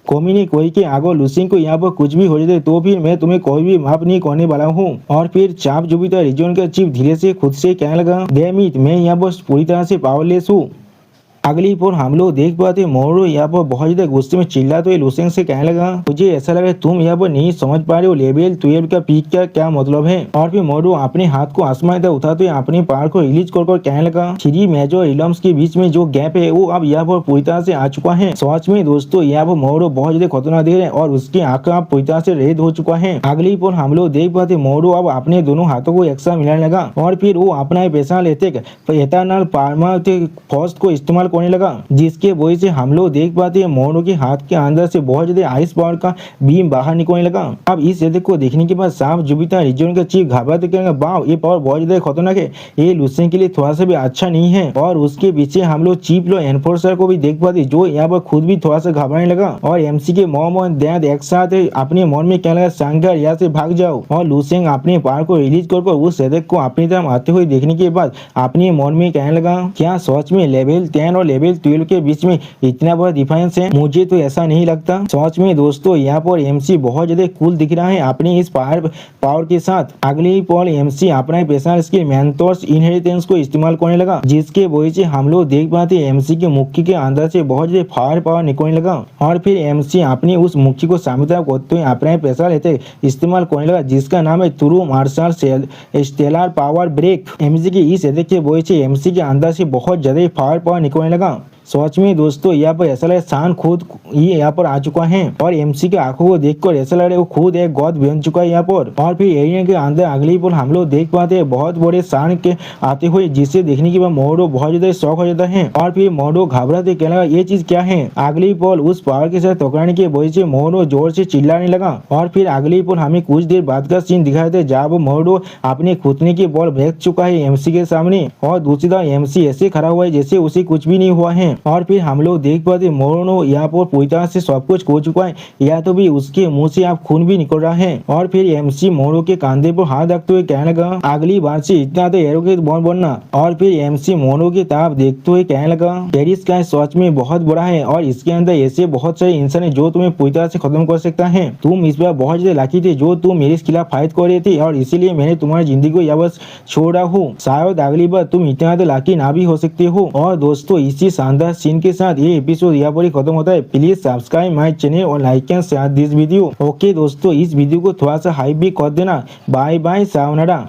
कोमिनी कोई के आगो लुसिंग को यहाँ पर कुछ भी हो जाए तो फिर मैं तुम्हें कोई भी माफ नहीं करने वाला हूँ। और फिर चाप जुबिता रिजवान का चीफ धीरे से खुद से कहने लगा, डैम इट, मैं यहाँ पर पूरी तरह से पावरलेस हूँ। अगली पोर हम लोग देख पाते मोरू यहाँ पर बहुत ज्यादा गुस्से में चिल्ला तो लुसेंग से कहने लगा, मुझे ऐसा लगा तुम यहाँ पर नहीं समझ पा रहे हो लेवल 12 का पीक का क्या मतलब है। और फिर मोरू अपने हाथ को आसमान तक उठाते हुए अपने पावर को रिलीज कर कहने लगा, 3 मेजर इलम्स के बीच में जो गैप है वो अब यहाँ पर पूरी तरह से आ चुका है। सच में दोस्तों यहाँ पर मोरू बहुत ज्यादा खतरनाक दिख रहे हैं और उसकी आंखें अब पूरी तरह से रेड हो चुका है। अगली पोर हम लोग देख पाते मोरू अब अपने दोनों हाथों को एक साथ मिलाने लगा और फिर वो अपना पैसा लेते एथेनॉल फर्स्ट को इस्तेमाल करने लगा, जिसके वजह से हम लोग देख पाते हैं मोरू के हाथ के अंदर से बहुत ज्यादा आइस पावर का बीम बाहर निकलने लगा। अब इस यदि को देखने के बाद साफ जुबिता रिजवान का चीफ घबराते कहेंगे, वाह ये पावर बहुत ज्यादा खतरनाक है, ये लुसेंग के लिए थोड़ा सा भी अच्छा नहीं है। और उसके पीछे हम लोग चीफ लो एनफोर्सर को भी देख पाते जो यहाँ पर खुद भी थोड़ा सा घबराने लगा और एमसी के मॉम और डैड एक साथ अपने मन में कहने लगा, सांगर यहाँ से भाग जाओ। और लुसेंग अपने पावर को रिलीज कर उस यदि को अपनी तरफ आते हुए देखने के बाद अपने मन में कहने लगा, क्या सच में लेवल 10 और लेवल 12 के बीच में इतना बड़ा डिफरेंस है? मुझे तो ऐसा नहीं लगता। सच में दोस्तों यहाँ पर एमसी बहुत ज्यादा कूल दिख रहा है अपने इस पावर के साथ। अगले पल एमसी अपना पर्सनल स्किल मेंटोर्स इनहेरिटेंस को इस्तेमाल करने लगा, जिसके वजह से हम लोग देख पाते एमसी के मुक्की के अंदर से बहुत ज्यादा फायर पावर निकलने लगा। और फिर एमसी अपनी उस मुक्की को सामने करते हुए अपना पर्सनल इस्तेमाल करने लगा, जिसका नाम है true marshal stellar power break. MC की इस के वजह से एमसी के अंदर से बहुत ज्यादा फायर पावर निकलने लगा। सच में दोस्तों यहाँ पर ऐसा लगा शान खुद ये यहाँ पर आ चुका है और एमसी के आंखों को देखकर ऐसा लग रहा है वो खुद एक गॉड बन चुका है यहाँ पर। और फिर एरिया के अंदर अगली पल हम लोग देख पाते हैं बहुत बड़े शान के आते हुए, जिसे देखने के बाद मोरू बहुत ज्यादा शौक हो जाता है। और फिर मोरू घबराते कहने लगा, ये चीज क्या है? अगली पल उस पावर के साथ टकराने की वजह से मोरू जोर से चिल्लाने लगा। और फिर अगली पल हमें कुछ देर बाद का सीन दिखाया था जब मोरू अपने घुटने की बॉल फेंक चुका है एमसी के सामने और दूसरी तरफ एमसी ऐसे खड़ा हुआ है जैसे उसे कुछ भी नहीं हुआ है। और फिर हम लोग देख पाते मोरू यहाँ पर पूरी तरह से सब कुछ हो चुका है, या तो भी उसके मुंह से आप खून भी निकल रहा है। और फिर एमसी मोरू के कंधे पर हाथ रखते हुए कहने लगा, अगली बार से इतना तो एरोगेंट मत बनना। और फिर एमसी मोरू की तरफ देखते हुए कहने लगा, पेरिस का सच में बहुत बड़ा है और इसके अंदर ऐसे बहुत सारे इंसान है जो तुम्हें पूरी तरह से खत्म कर सकता है। तुम इस बार बहुत ज्यादा लकी थे जो तुम मेरे खिलाफ फाइट कर रहे थे और इसीलिए मैंने तुम्हारी जिंदगी को यहाँ बस छोड़ रहा हूँ। शायद अगली बार तुम इतना तो लकी ना भी हो सकते हो। और दोस्तों इसी शानदार सीन के साथ ये एपिसोड यहाँ पर ही खत्म होता है। प्लीज सब्सक्राइब माय चैनल और like and share this video. Okay दोस्तों इस वीडियो को थोड़ा सा हाइप भी कर देना। Bye bye, sayonara.